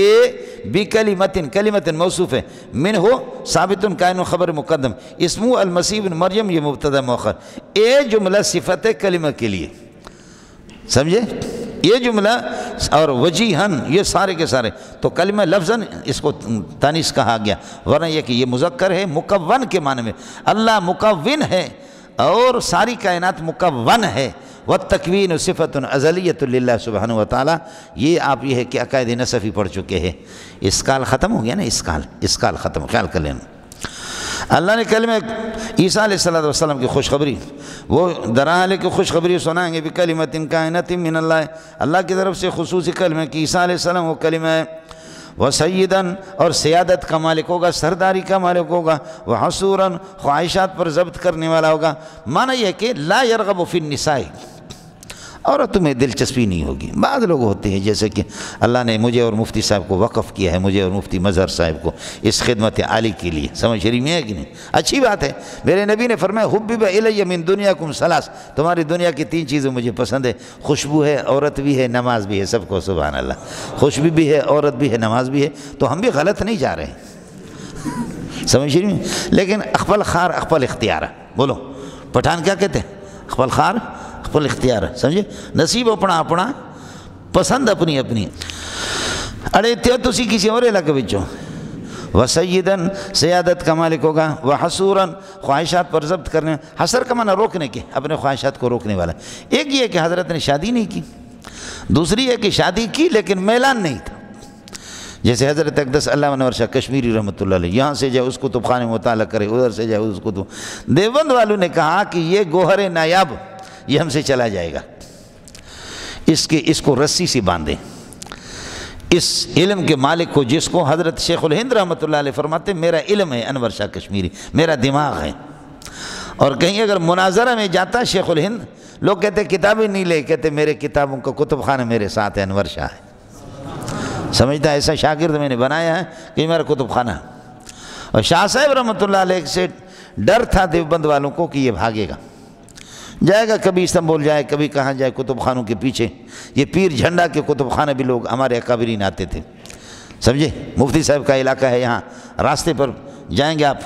Speaker 1: بکلمۃ، کلمۃ موصوف ہے، منہ ثابت کائن خبر مقدم، اسمہ المسیح ابن مریم، یہ مبتدا مؤخر، اے جملہ صفت ہے کلمہ کے لیے، سمجھے؟ یہ جملہ اور وجیہن یہ سارے کے سارے، تو کلمہ لفظاً اس کو تانیث کہا گیا، ورنہ یہ کہ یہ مذکر ہے مکون کے معنی میں، اللہ مکون ہے اور ساری کائنات مکون ہے، والتکوین صفت ازلیۃ للہ سبحانہ وتعالی۔ یہ آپ یہ ہے کہ عقائد نصفی پڑھ چکے ہیں، اسکال ختم ہو گیا نا، اسکال ختم، خیال کر لینا۔ اللہ نے کلمہ عیسیٰ علیہ السلام کی خوشخبری، وہ درحال کی خوشخبری سنائیں گے بکلمۃ کائنۃ من اللہ، اللہ کی طرف سے خصوصی کلمہ کہ عیسیٰ علیہ السلام وہ کلمہ ہے، وہ سیداً اور سیادت کا مالک ہوگا، سرداری کا مالک ہوگا، وہ حصوراً خواہشات پر ضبط کرنے والا ہوگا، معنی یہ کہ لا یرغب فی النساء، عورتوں میں دلچسپی نہیں ہوگی۔ بعض لوگ ہوتے ہیں جیسے کہ اللہ نے مجھے اور مفتی صاحب کو وقف کیا ہے، مجھے اور مفتی مظہر صاحب کو اس خدمت عالی کے لیے، سمجھ رہی میں ہے کہ نہیں؟ اچھی بات ہے، میرے نبی نے فرمایا حبب الی من دنیاکم ثلاث، تمہاری دنیا کی 3 چیزیں مجھے پسند ہے، خوشبو ہے، عورت بھی ہے، نماز بھی ہے، سب کو سبحان اللہ، خوشبو بھی ہے، عورت بھی ہے، نماز بھی ہے، تو ہم بھی غلط نہیں جا رہے ہیں، سمجھ رہی میں؟ لیکن اخبل خار اخبل اختیار، بولو پٹھان کیا کہتے ہیں؟ اخبل خار اخبل اختیار، سمجھے؟ نصیب اپنا اپنا، پسند اپنی اپنی، اڑے تھے تسی کسی اور علاقے بچوں، وسیدن سیادت کا مالک ہوگا، وحصوراً خواہشات پر ضبط کرنے، حصر کا معنی روکنے کے، اپنے خواہشات کو روکنے والا۔ ایک یہ کہ حضرت نے شادی نہیں کی، دوسری ہے کہ شادی کی لیکن میلان نہیں تھا، جیسے حضرت اقدس علامہ انور شاہ کشمیری رحمۃ اللہ علیہ، یہاں سے جائے اس کتب خانے میں مطالعہ کرے، ادھر سے جائے اس کتب، دیوبند والوں نے کہا کہ یہ گوہر نایاب یہ ہم سے چلا جائے گا، اس کو رسی سے باندھیں، اس علم کے مالک کو، جس کو حضرت شیخ الہند رحمۃ اللہ علیہ فرماتے میرا علم ہے انور شاہ کشمیری، میرا دماغ ہے، اور کہیں اگر مناظرہ میں جاتا شیخ الہند، لوگ کہتے کتابیں نہیں لے، کہتے میرے کتابوں کا کتب خانہ میرے ساتھ ہے، انور شاہ ہے، سمجھتا ہے ایسا شاگرد میں نے بنایا ہے کہ میرا کتب خانہ ہے۔ اور شاہ صاحب رحمۃ اللہ علیہ سے ڈر تھا دیوبند والوں کو کہ یہ بھاگے گا، جائے گا، کبھی استنبول جائے، کبھی کہاں جائے، کتب خانوں کے پیچھے، یہ پیر جھنڈا کے کتب خانہ بھی لوگ ہمارے اکابرین آتے تھے، سمجھے؟ مفتی صاحب کا علاقہ ہے یہاں، راستے پر جائیں گے آپ،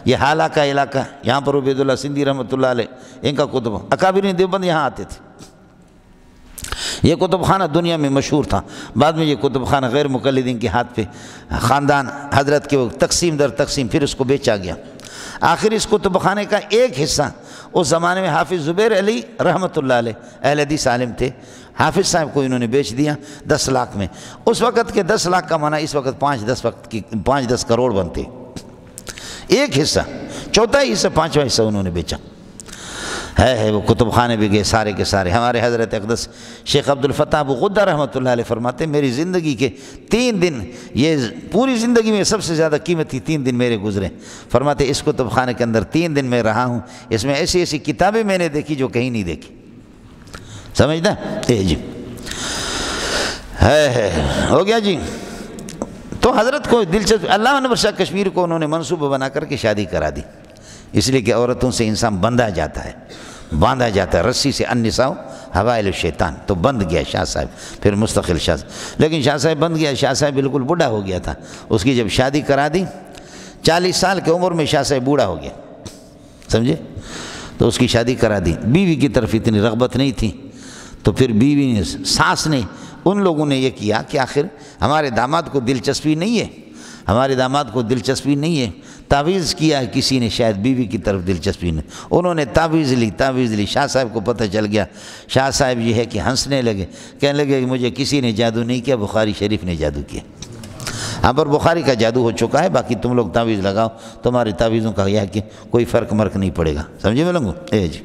Speaker 1: یہ حالہ کا علاقہ، یہاں پر عبید اللہ سندھی رحمۃ اللہ علیہ ان کا کتب، اکابرین دیوبند یہاں آتے تھے۔ یہ کتب خانہ دنیا میں مشہور تھا، بعد میں یہ کتب خانہ غیر مقلدین کے ہاتھ پہ خاندان حضرت کے تقسیم در تقسیم پھر اس کو بیچا گیا۔ آخر اس کتب خانے کا ایک حصہ اس زمانے میں حافظ زبیر علی رحمۃ اللہ علیہ اہل حدیث عالم تھے، حافظ صاحب کو انہوں نے بیچ دیا 10 لاکھ میں، اس وقت کے 10 لاکھ کا معنی اس وقت 5-10 کروڑ بنتے، ایک حصہ، چوتھا حصہ، 5واں حصہ انہوں نے بیچا ہے وہ کتب خانے بھی گئے سارے کے سارے۔ ہمارے حضرت اقدس شیخ عبد الفتاح ابو غدہ رحمۃ اللہ علیہ فرماتے میری زندگی کے 3 دن، یہ پوری زندگی میں سب سے زیادہ قیمتی 3 دن میرے گزرے، فرماتے اس کتب خانے کے اندر 3 دن میں رہا ہوں، اس میں ایسی ایسی کتابیں میں نے دیکھی جو کہیں نہیں دیکھی، سمجھنا جی ہے ہو گیا جی۔ تو حضرت کو دلچسپ، علامہ انور شاہ کشمیر کو انہوں نے منصوبہ بنا کر کے شادی کرا دی، اس لیے کہ عورتوں سے انسان باندھا جاتا ہے رسی سے، النساء حوائل الشیطان، تو بند گیا شاہ صاحب، پھر مستقل شاہ صاحب، لیکن شاہ صاحب بند گیا، شاہ صاحب بالکل بوڑھا ہو گیا تھا، اس کی جب شادی کرا دی 40 سال کی عمر میں شاہ صاحب بوڑھا ہو گیا، سمجھے؟ تو اس کی شادی کرا دی، بیوی کی طرف اتنی رغبت نہیں تھی، تو پھر بیوی نے، ساس نے، ان لوگوں نے یہ کیا کہ آخر ہمارے داماد کو دلچسپی نہیں ہے، تعویذ کیا ہے کسی نے، شاید بیوی کی طرف دلچسپی نہیں، انہوں نے تعویذ لی، شاہ صاحب کو پتہ چل گیا، شاہ صاحب یہ ہے کہ ہنسنے لگے، کہنے لگے کہ مجھے کسی نے جادو نہیں کیا، بخاری شریف نے جادو کیا، ہاں پر بخاری کا جادو ہو چکا ہے، باقی تم لوگ تعویذ لگاؤ، تمہاری تعویذوں کا یہ کہ کوئی فرق مرق نہیں پڑے گا، سمجھے میں لوگوں جی۔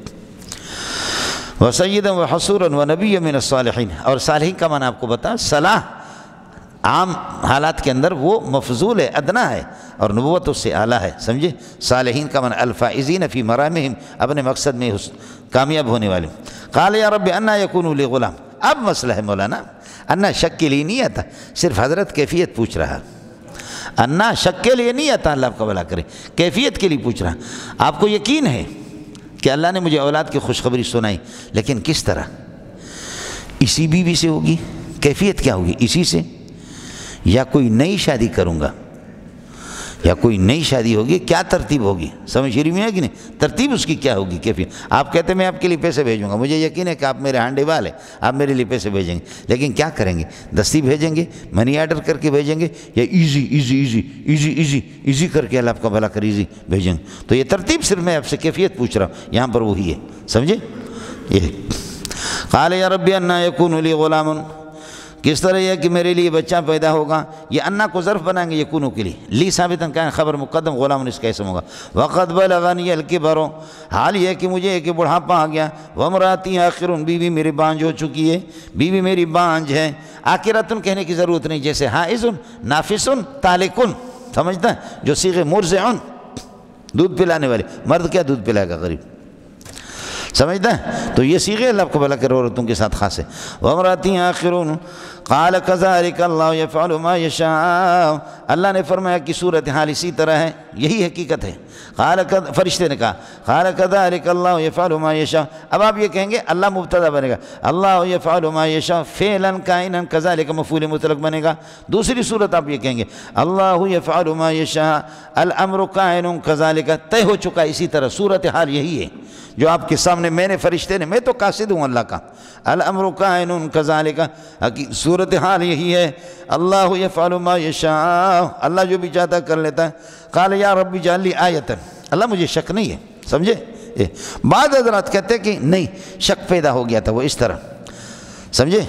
Speaker 1: وسیدا وحصورا ونبی من الصالحین، اور صالحین کا معنی آپ کو بتا، صلاح عام حالات کے اندر وہ مفضول ہے، ادنا ہے، اور نبوت اس سے اعلیٰ ہے، سمجھے؟ صالحین کا معنی الفائزین فی مرامہم، اپنے مقصد میں کامیاب ہونے والے۔ قال یا رب انا یکون لی غلام، اب مسئلہ ہے مولانا، انا شک کے لیے نہیں آتا، صرف حضرت کیفیت پوچھ رہا، انا شک کے لیے نہیں آتا، اللہ آپ کا بھلا کرے، کیفیت کے لیے پوچھ رہا۔ آپ کو یقین ہے کہ اللہ نے مجھے اولاد کی خوشخبری سنائی، لیکن کس طرح؟ اسی بیوی سے ہوگی؟ کیفیت کیا ہوگی؟ اسی سے، یا کوئی نئی شادی کروں گا، یا کوئی نئی شادی ہوگی، کیا ترتیب ہوگی؟ سمجھ شریف میں ہے کہ نہیں؟ ترتیب اس کی کیا ہوگی، کیفیت؟ آپ کہتے ہیں میں آپ کے لیے پیسے بھیجوں گا، مجھے یقین ہے کہ آپ میرے ہانڈے والے، آپ میرے لیے پیسے بھیجیں گے، لیکن کیا کریں گے؟ دستی بھیجیں گے، منی آرڈر کر کے بھیجیں گے، یا easy easy easy easy easy easy کر کے اللہ آپ کا بھلا کر ایزی بھیجیں گے؟ تو یہ ترتیب صرف میں آپ سے کیفیت پوچھ رہا ہوں، یہاں پر وہی ہے، سمجھے؟ یہ قال یا ربی انا یکون لی غلام، کس طرح یہ کہ میرے لیے بچہ پیدا ہوگا؟ یہ انا کو ظرف بنائیں گے یکونوں کے لیے، لی ثابتاً کہاں خبر مقدم، غلام اس کا اسم ہوگا۔ وقد بلغنی الکبر، حال یہ کہ مجھے ایک بڑھاپا آ گیا، وامراتی آخر، بیوی میری بانجھ ہو چکی ہے، بیوی میری بانجھ ہے۔ آخرتن کہنے کی ضرورت نہیں، جیسے حائزن، نافسن، تالکن، سمجھتا ہے؟ جو صیغے مرضعن، دودھ پلانے والے، مرد کیا دودھ پلائے گا غریب، سمجھتا ہے؟ تو یہ صیغے اللہ کو بھلا کرے عورتوں کے ساتھ خاص ہے۔ وامراتی آخرون قال کذالک اللہ یفعل ما یشاء، اللہ نے فرمایا کہ صورتحال اسی طرح ہے، یہی حقیقت ہے۔ فرشتے نے کہا قال کذالک اللہ یفعل ما یشاء، اب آپ یہ کہیں گے اللہ مبتدا بنے گا، اللہ یفعل ما یشاء فعلا کائنا، کذالک مفعول مطلق بنے گا۔ دوسری صورت آپ یہ کہیں گے اللہ یفعل ما یشاء الامر کائن کذالک، طے ہو چکا اسی طرح، صورتحال یہی ہے جو آپ کے سامنے میں نے، فرشتے نے، میں تو قاصد ہوں اللہ کا، الامر کائن کذالک، صورتحال یہی ہے، اللہ یفعل ما یشاء، اللہ جو بھی چاہتا کر لیتا ہے۔ قال یا رب اجعل لی آیۃ، اللہ مجھے شک نہیں ہے، سمجھے؟ بعض حضرات کہتے ہیں کہ نہیں، شک پیدا ہو گیا تھا وہ اس طرح، سمجھے؟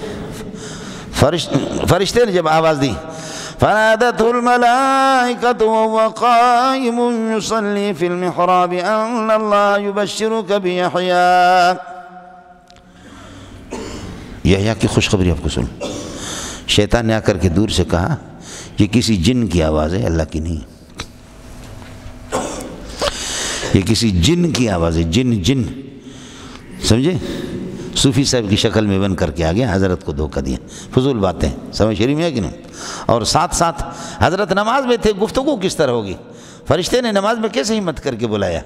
Speaker 1: فرشتے نے جب آواز دی فنادته الملائكة وهو قائم يصلي في المحراب أن الله يبشرك بيحيى، یحییٰ کی خوشخبری آپ کو سن۔ شیطان نے آ کر کے دور سے کہا یہ کسی جن کی آواز ہے، اللہ کی نہیں، یہ کسی جن کی آواز ہے، جن، سمجھے؟ صوفی صاحب کی شکل میں بن کر کے آ گیا، حضرت کو دھوکہ دیا، فضول باتیں، سمجھ شریف میں ہے کہ نہیں؟ اور ساتھ ساتھ حضرت نماز میں تھے، گفتگو کس طرح ہوگی؟ فرشتے نے نماز میں کیسے ہمت کر کے بلایا؟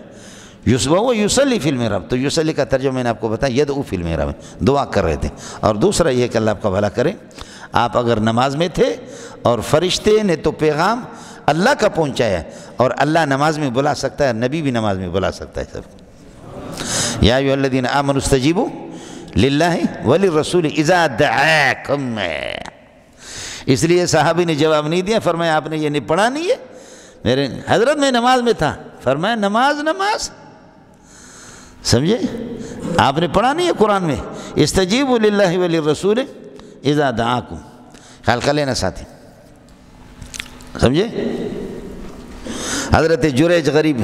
Speaker 1: وہ یصلی فی المحراب، تو یصلی کا ترجمہ میں نے آپ کو بتایا، یدعو فی المحراب، دعا کر رہے تھے۔ اور دوسرا یہ کہ اللہ آپ کا بھلا کرے، آپ اگر نماز میں تھے اور فرشتے نے تو پیغام اللہ کا پہنچایا، اور اللہ نماز میں بلا سکتا ہے، نبی بھی نماز میں بلا سکتا ہے سب۔ یا ایھا الذین آمنوا استجیبوا للہ وللرسول اذا دعاکم، اس لیے صحابی نے جواب نہیں دیا، فرمایا آپ نے یہ نہیں پڑھا نہیں ہے؟ میرے حضرت میں نماز میں تھا، فرمایا نماز، سمجھے؟ آپ نے پڑھا نہیں ہے قرآن میں استجیبوا للہ وللرسول اذا دعاکم، خیال کر لینا ساتھی، سمجھے؟ حضرت جریج غریب،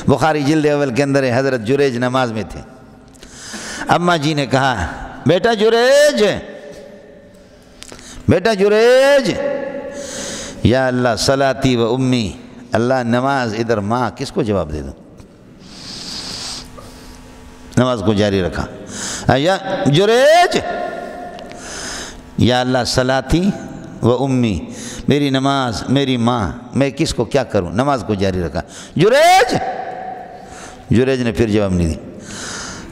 Speaker 1: بخاری جلد اول کے اندر ہے، حضرت جریج نماز میں تھے، اماں جی نے کہا بیٹا جریج، یا اللہ صلاتی و امی، اللہ نماز ادھر ماں، کس کو جواب دے دوں؟ نماز کو جاری رکھا، یا جریج، یا اللہ صلاتی و امی، میری نماز، میری ماں، میں کس کو کیا کروں؟ نماز کو جاری رکھا، جریج نے پھر جواب نہیں دی۔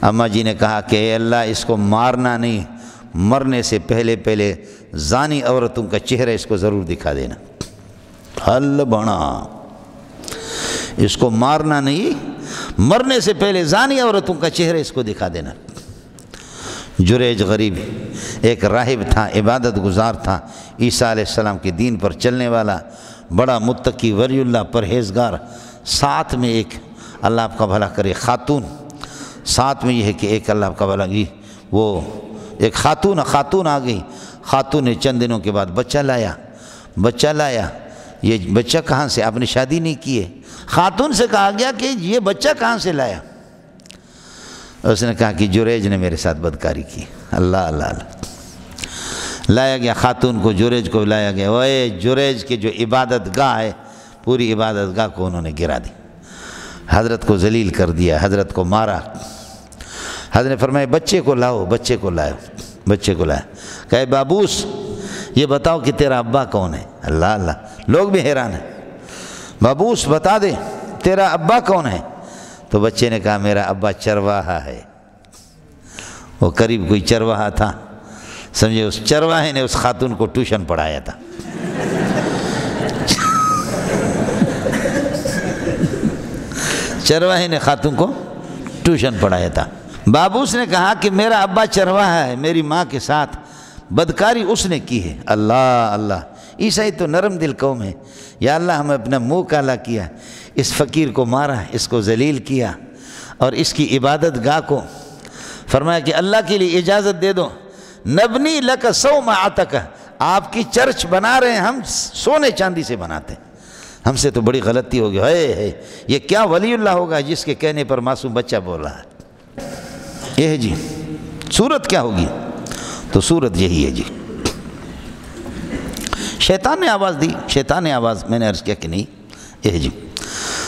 Speaker 1: اماں جی نے کہا کہ اے اللہ اس کو مارنا نہیں، مرنے سے پہلے زانی عورتوں کا چہرہ اس کو ضرور دکھا دینا، حل بنا، اس کو مارنا نہیں، مرنے سے پہلے زانی عورتوں کا چہرہ اس کو دکھا دینا۔ جریج غریب ایک راہب تھا، عبادت گزار تھا، عیسیٰ علیہ السلام کے دین پر چلنے والا، بڑا متقی، ولی اللہ، پرہیزگار، ساتھ میں ایک اللہ آپ کا بھلا کرے خاتون، ساتھ میں یہ ہے کہ ایک اللہ آپ کا بھلا کی وہ ایک خاتون آ گئی، خاتون نے چند دنوں کے بعد بچہ لایا، یہ بچہ کہاں سے؟ آپ نے شادی نہیں کی ہے۔ خاتون سے کہا گیا کہ یہ بچہ کہاں سے لایا؟ اس نے کہا کہ جریج نے میرے ساتھ بدکاری کی۔ اللہ لایا گیا خاتون کو، جریج کو لایا گیا، وہ جریج کی جو عبادت گاہ ہے، پوری عبادت گاہ کو انہوں نے گرا دی، حضرت کو ذلیل کر دیا، حضرت کو مارا۔ حضرت نے فرمایا بچے کو لایا، کہے بابوس یہ بتاؤ کہ تیرا ابا کون ہے؟ اللہ لوگ بھی حیران ہیں، بابوس بتا دے تیرا ابا کون ہے؟ تو بچے نے کہا میرا ابا چرواہا ہے۔ وہ قریب کوئی چرواہا تھا، سمجھے، اس چرواہے نے اس خاتون کو ٹیوشن پڑھایا تھا۔ چرواہے نے خاتون کو ٹیوشن پڑھایا تھا۔ بابوس نے کہا کہ میرا ابا چرواہا ہے، میری ماں کے ساتھ بدکاری اس نے کی ہے۔ اللہ اللہ، عیسائی تو نرم دل قوم ہے۔ یا اللہ ہمیں اپنا منہ کالا کیا، اس فقیر کو مارا، اس کو ذلیل کیا، اور اس کی عبادت گاہ کو فرمایا کہ اللہ کے لیے اجازت دے دو، نبنی لک صومعتک، آپ کی چرچ بنا رہے ہیں، ہم سونے چاندی سے بناتے ہیں۔ ہم سے تو بڑی غلطی ہوگی، ہے یہ کیا ولی اللہ ہوگا جس کے کہنے پر معصوم بچہ بول رہا ہے؟ یہ ہے جی صورت کیا ہوگی؟ تو صورت یہی ہے جی، شیطان نے آواز دی، شیطان نے آواز، میں نے عرض کیا کہ نہیں، یہ ہے جی۔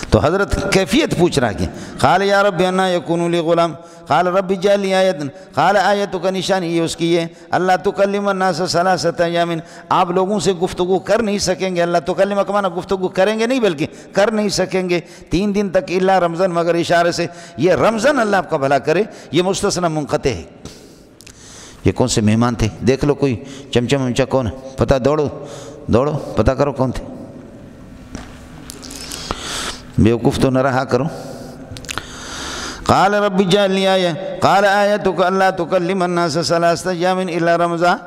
Speaker 1: تو حضرت کیفیت پوچھ رہا کہ قال یا رب انا یکون لی غلام، قال رب اجعل لی آیۃ، قال آیتک کا نشانی یہ اس کی ہے اللہ تکلم الناس ثلاثۃ ایام، آپ لوگوں سے گفتگو کر نہیں سکیں گے، اللہ تکلم کا معنی گفتگو کریں گے نہیں بلکہ کر نہیں سکیں گے 3 دن تک، الا رمضان، مگر اشارے سے۔ یہ رمضان اللہ آپ کا بھلا کرے، یہ مستثنی منقطع ہے۔ یہ کون سے مہمان تھے؟ دیکھ لو کوئی چمچہ ممچہ کون ہے، پتہ، دوڑو دوڑو پتہ کرو کون تھے، بیوقوف تو نہ رہا کرو۔ قال رب اجعل لی آیہ، قال آیتک اللہ تکلم الناس ثلاثۃ ایام الا رمضان،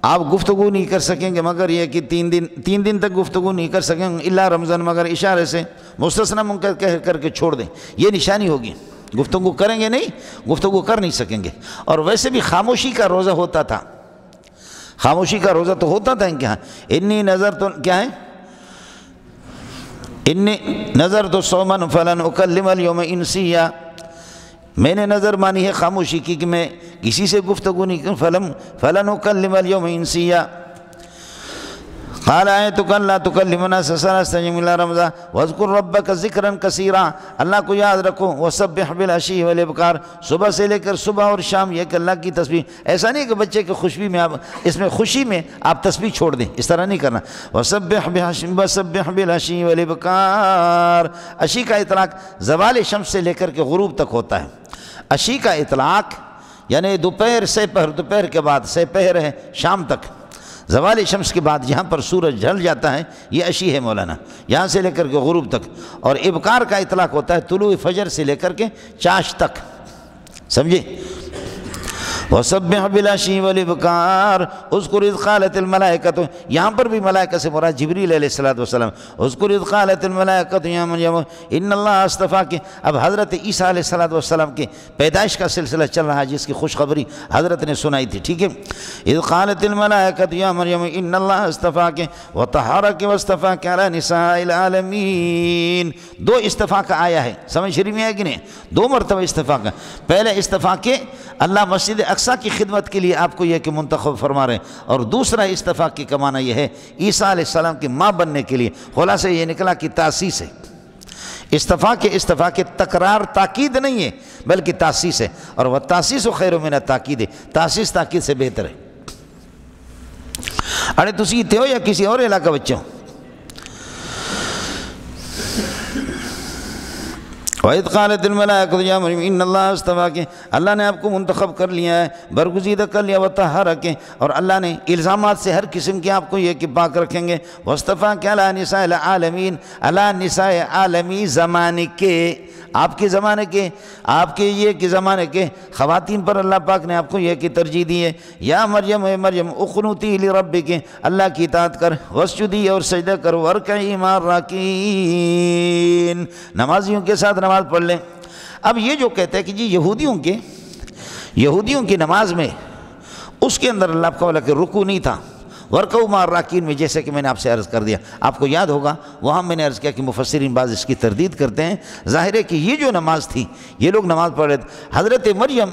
Speaker 1: آپ گفتگو نہیں کر سکیں گے مگر یہ کہ 3 دن تک گفتگو نہیں کر سکیں گے، الا رمضان، مگر اشارے سے، مستثنی منقطع کہہ کر کے چھوڑ دیں، یہ نشانی ہوگی۔ گفتگو کریں گے نہیں، گفتگو کر نہیں سکیں گے۔ اور ویسے بھی خاموشی کا روزہ ہوتا تھا، خاموشی کا روزہ تو ہوتا تھا ان کے ہاں۔ انی نظر تو کیا ہے، انی نظر تو صومن فلن اکلم اليوم انسیا، میں نے نظر مانی ہے خاموشی کی کہ میں کسی سے گفتگو نہیں کروں، فلن اکلم اليوم انسیا۔ قال آیتک اللہ تکلم الناس ثلاثۃ ایام الا رمضان واذکر ربک ذکرا کثیرا، اللہ کو یاد رکھو، وسبح بالعشی والابکار، صبح سے لے کر صبح اور شام، یہ کہ اللہ کی تسبیح۔ ایسا نہیں کہ بچے کی خوشی میں آپ اس میں خوشی میں آپ تسبیح چھوڑ دیں، اس طرح نہیں کرنا۔ وسبح بالعشی والابکار، عشی کا اطلاق زوال شمس سے لے کر کے غروب تک ہوتا ہے۔ عشی کا اطلاق یعنی دوپہر سے پہر، دوپہر کے بعد سے پہر ہے شام تک، زوال شمس کے بعد جہاں پر سورج ڈھل جاتا ہے یہ عشی ہے مولانا، یہاں سے لے کر کے غروب تک۔ اور ابکار کا اطلاق ہوتا ہے طلوع فجر سے لے کر کے چاش تک، سمجھے۔ وَسَبِّحْ بِالْعَشِيِّ وَالْإِبْكَارِ اذْكُرْ إِذْ قَالَتِ الْمَلَائِكَةُ، یہاں پر بھی ملائکہ سے مراد جبریل علیہ السلام، اذْكُرْ إِذْ قَالَتِ الْمَلَائِكَةُ يَا مَرْيَمُ إِنَّ اللَّهَ اصْطَفَاكِ۔ اب حضرت عیسیٰ علیہ السلام کی پیدائش کا سلسلہ چل رہا ہے جس کی خوشخبری حضرت نے سنائی تھی، ٹھیک ہے۔ إِذْ قَالَتِ الْمَلَائِكَةُ يَا مَرْيَمُ إِنَّ اللَّهَ اصْطَفَاكِ وَطَهَّرَكِ وَاصْطَفَاكِ عَلَى نِسَاءِ الْعَالَمِينَ۔ دو استفاء کا آیا ہے، سمجھ شریف میں ہے کہ نہیں؟ 2 مرتبہ استفاء کا، پہلے استفاء کے اللہ مسجد اقصیٰ کی خدمت کے لیے آپ کو یہ کہ منتخب فرما رہے ہیں، اور دوسرا استفاء کی کمانا یہ ہے عیسیٰ علیہ السلام کی ماں بننے کے لیے۔ خلاصہ یہ نکلا کہ تاسیس ہے، استفاء کے تکرار تاکید نہیں ہے بلکہ تاسیس ہے، اور وہ تاسیس و خیر من التاکید ہے، تاسیس تاکید سے بہتر ہے۔ ارے تسی اتنے ہو یا کسی اور علاقہ بچے ہو؟ وَإِذْ قَالَتِ الْمَلَائِكَةُ يَا مَرْيَمُ إِنَّ اللَّهَ اصْطَفَاكِ، اللہ نے آپ کو منتخب کر لیا ہے، برگزیدہ کر لیا، وَطَهَّرَكِ، اور اللہ نے الزامات سے ہر قسم کے آپ کو یہ کہ پاک رکھیں گے، وَاصْطَفَاكِ عَلَى نِسَاءِ الْعَالَمِينَ، عَلَى نِسَاءِ عالمی زمانے کے، آپ کے زمانے کے، آپ کے یہ کہ زمانے کے خواتین پر اللہ پاک نے آپ کو یہ کہ ترجیح دی ہے۔ یا مریم، اے مریم، اقنوتی لربک، اللہ کی اطاعت کر، واسجدی، اور سجدہ کر، وارکعی مع الراکعین، نمازیوں کے ساتھ نماز پڑھ لیں۔ اب یہ جو کہتے ہیں کہ جی یہودیوں کی نماز میں اس کے اندر اللہ کو کہ رکوع نہیں تھا، ورکعوا مع الراکعین میں، جیسے کہ میں نے آپ سے عرض کر دیا، آپ کو یاد ہوگا وہاں میں نے عرض کیا کہ مفسرین بعض اس کی تردید کرتے ہیں۔ ظاہر ہے کہ یہ جو نماز تھی، یہ لوگ نماز پڑھ رہے تھے، حضرت مریم،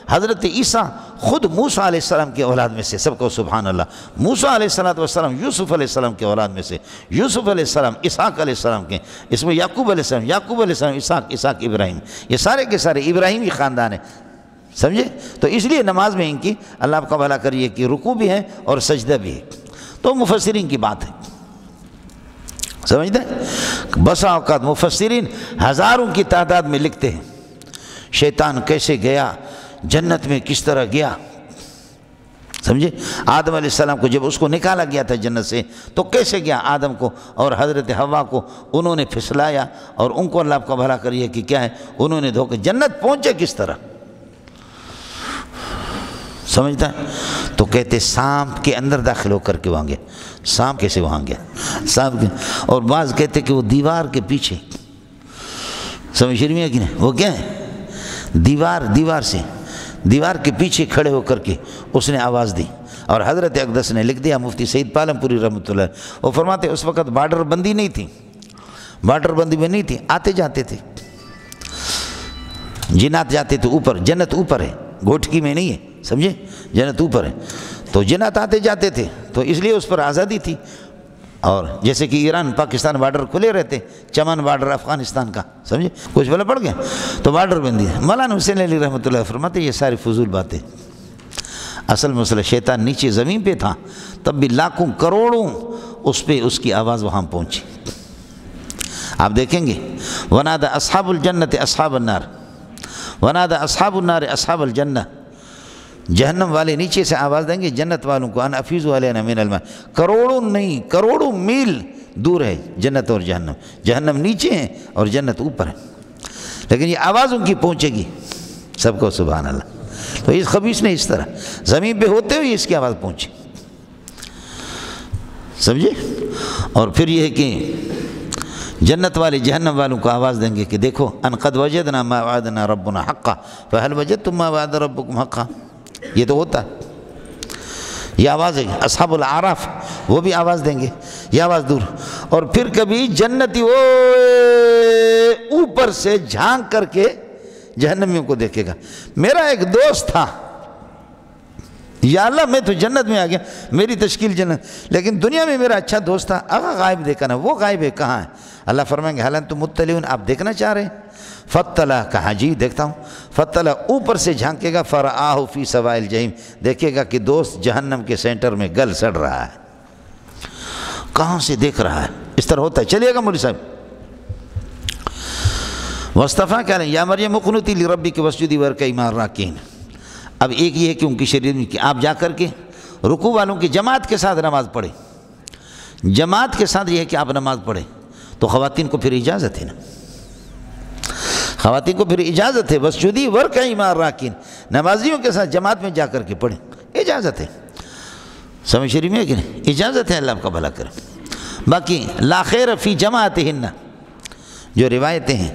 Speaker 1: حضرت عیسیٰ خود موسیٰ علیہ السلام کی اولاد میں سے، سب کو سبحان اللہ، موسیٰ علیہ السلام یوسف علیہ السلام کی اولاد میں سے، یوسف علیہ السلام اسحاق علیہ السلام کے، اس میں یعقوب علیہ السلام اسحاق ابراہیم، یہ سارے کے سارے ابراہیمی خاندان ہیں، سمجھے؟ تو اس لیے نماز میں ان کی اللہ آپ کا بھلا کریے کہ رکوع بھی ہے اور سجدہ بھی ہے، تو مفسرین کی بات ہے۔ سمجھتے ہیں؟ بسا اوقات مفسرین ہزاروں کی تعداد میں لکھتے ہیں شیطان کیسے گیا جنت میں، کس طرح گیا، سمجھے؟ آدم علیہ السلام کو جب اس کو نکالا گیا تھا جنت سے تو کیسے گیا؟ آدم کو اور حضرت حوا کو انہوں نے پھسلایا اور ان کو اللہ کا بھلا کریے کہ کیا ہے انہوں نے دھوکے، جنت پہنچے کس طرح، سمجھتا ہے؟ تو کہتے سانپ کے اندر داخل ہو کر کے وہاں گیا، سانپ کیسے وہاں گیا، سانپ کے، اور بعض کہتے کہ وہ دیوار کے پیچھے، سمجھ رہی ہے کہ نہیں، وہ کیا ہے دیوار کے پیچھے کھڑے ہو کر کے اس نے آواز دی، اور حضرت اقدس نے لکھ دیا، مفتی سعید پالم پوری رحمۃ اللہ، وہ فرماتے اس وقت بارڈر بندی نہیں تھی، بارڈر بندی میں نہیں تھی، آتے جاتے تھے جنات، جاتے تھے اوپر، جنت اوپر ہے، گھوٹکی میں نہیں ہے، سمجھے؟ جنت اوپر ہے تو جنات آتے جاتے تھے، تو اس لیے اس پر آزادی تھی، اور جیسے کہ ایران پاکستان بارڈر کھلے رہتے، چمن بارڈر افغانستان کا، سمجھے؟ کچھ بلا پڑ گیا تو بارڈر بندی ہے۔ مولانا حسین علی رحمۃ اللہ فرماتے یہ ساری فضول باتیں، اصل مسئلہ شیطان نیچے زمین پہ تھا تب بھی لاکھوں کروڑوں اس پہ اس کی آواز وہاں پہنچی۔ آپ دیکھیں گے ونادى اصحاب الجنت اصحاب النار، ونادى اصحاب النار اصحاب الجنہ، جہنم والے نیچے سے آواز دیں گے جنت والوں کو ان افیضوا علینا من الماء، کروڑوں نہیں کروڑوں میل دور ہے جنت اور جہنم، جہنم نیچے ہے اور جنت اوپر ہے، لیکن یہ آواز ان کی پہنچے گی سب کو، سبحان اللہ۔ تو اس خبیث نے اس طرح زمین پہ ہوتے ہوئے اس کی آواز پہنچی، سمجھے؟ اور پھر یہ ہے کہ جنت والے جہنم والوں کو آواز دیں گے کہ دیکھو ان قد وجدنا ما وعدنا ربنا حقا فهل وجدتم ما وعد ربكم حقا، یہ تو ہوتا ہے، یہ آواز ہے۔ اصحاب الاعراف وہ بھی آواز دیں گے، یہ آواز دور، اور پھر کبھی جنتی وہ اوپر سے جھانک کر کے جہنمیوں کو دیکھے گا، میرا ایک دوست تھا، یا اللہ میں تو جنت میں آ گیا، میری تشکیل جنت، لیکن دنیا میں میرا اچھا دوست تھا، غائب دیکھا نا، وہ غائب ہے کہاں ہے؟ اللہ فرمائیں گے حل انتم مطلعون، آپ دیکھنا چاہ رہے ہیں؟ فطلع، کہا جی دیکھتا ہوں، فطلع اوپر سے جھانکے گا، فرآہ فی سواء الجحیم، دیکھے گا کہ دوست جہنم کے سینٹر میں گل سڑ رہا ہے، کہاں سے دیکھ رہا ہے؟ اس طرح ہوتا ہے۔ چلیے گا مولوی صاحب، وصطفیٰ کہہ رہے ہیں یا مریم اقنتی لربک واسجدی وارکعی مع الراکعین۔ اب ایک یہ ہے کہ ان کی شریعت میں کہ آپ جا کر کے رکوع والوں کی جماعت کے ساتھ نماز پڑھیں، جماعت کے ساتھ یہ ہے کہ آپ نماز پڑھیں، تو خواتین کو پھر اجازت ہے نا، خواتین کو پھر اجازت ہے واسجدی وارکعی مع الراکعین، نمازیوں کے ساتھ جماعت میں جا کر کے پڑھیں، اجازت ہے، سمجھ شریف میں ہے کہ نہیں؟ اجازت ہے، اللہ آپ کا بھلا کرے۔ باقی لا خیر فی جماعتہن، جو روایتیں ہیں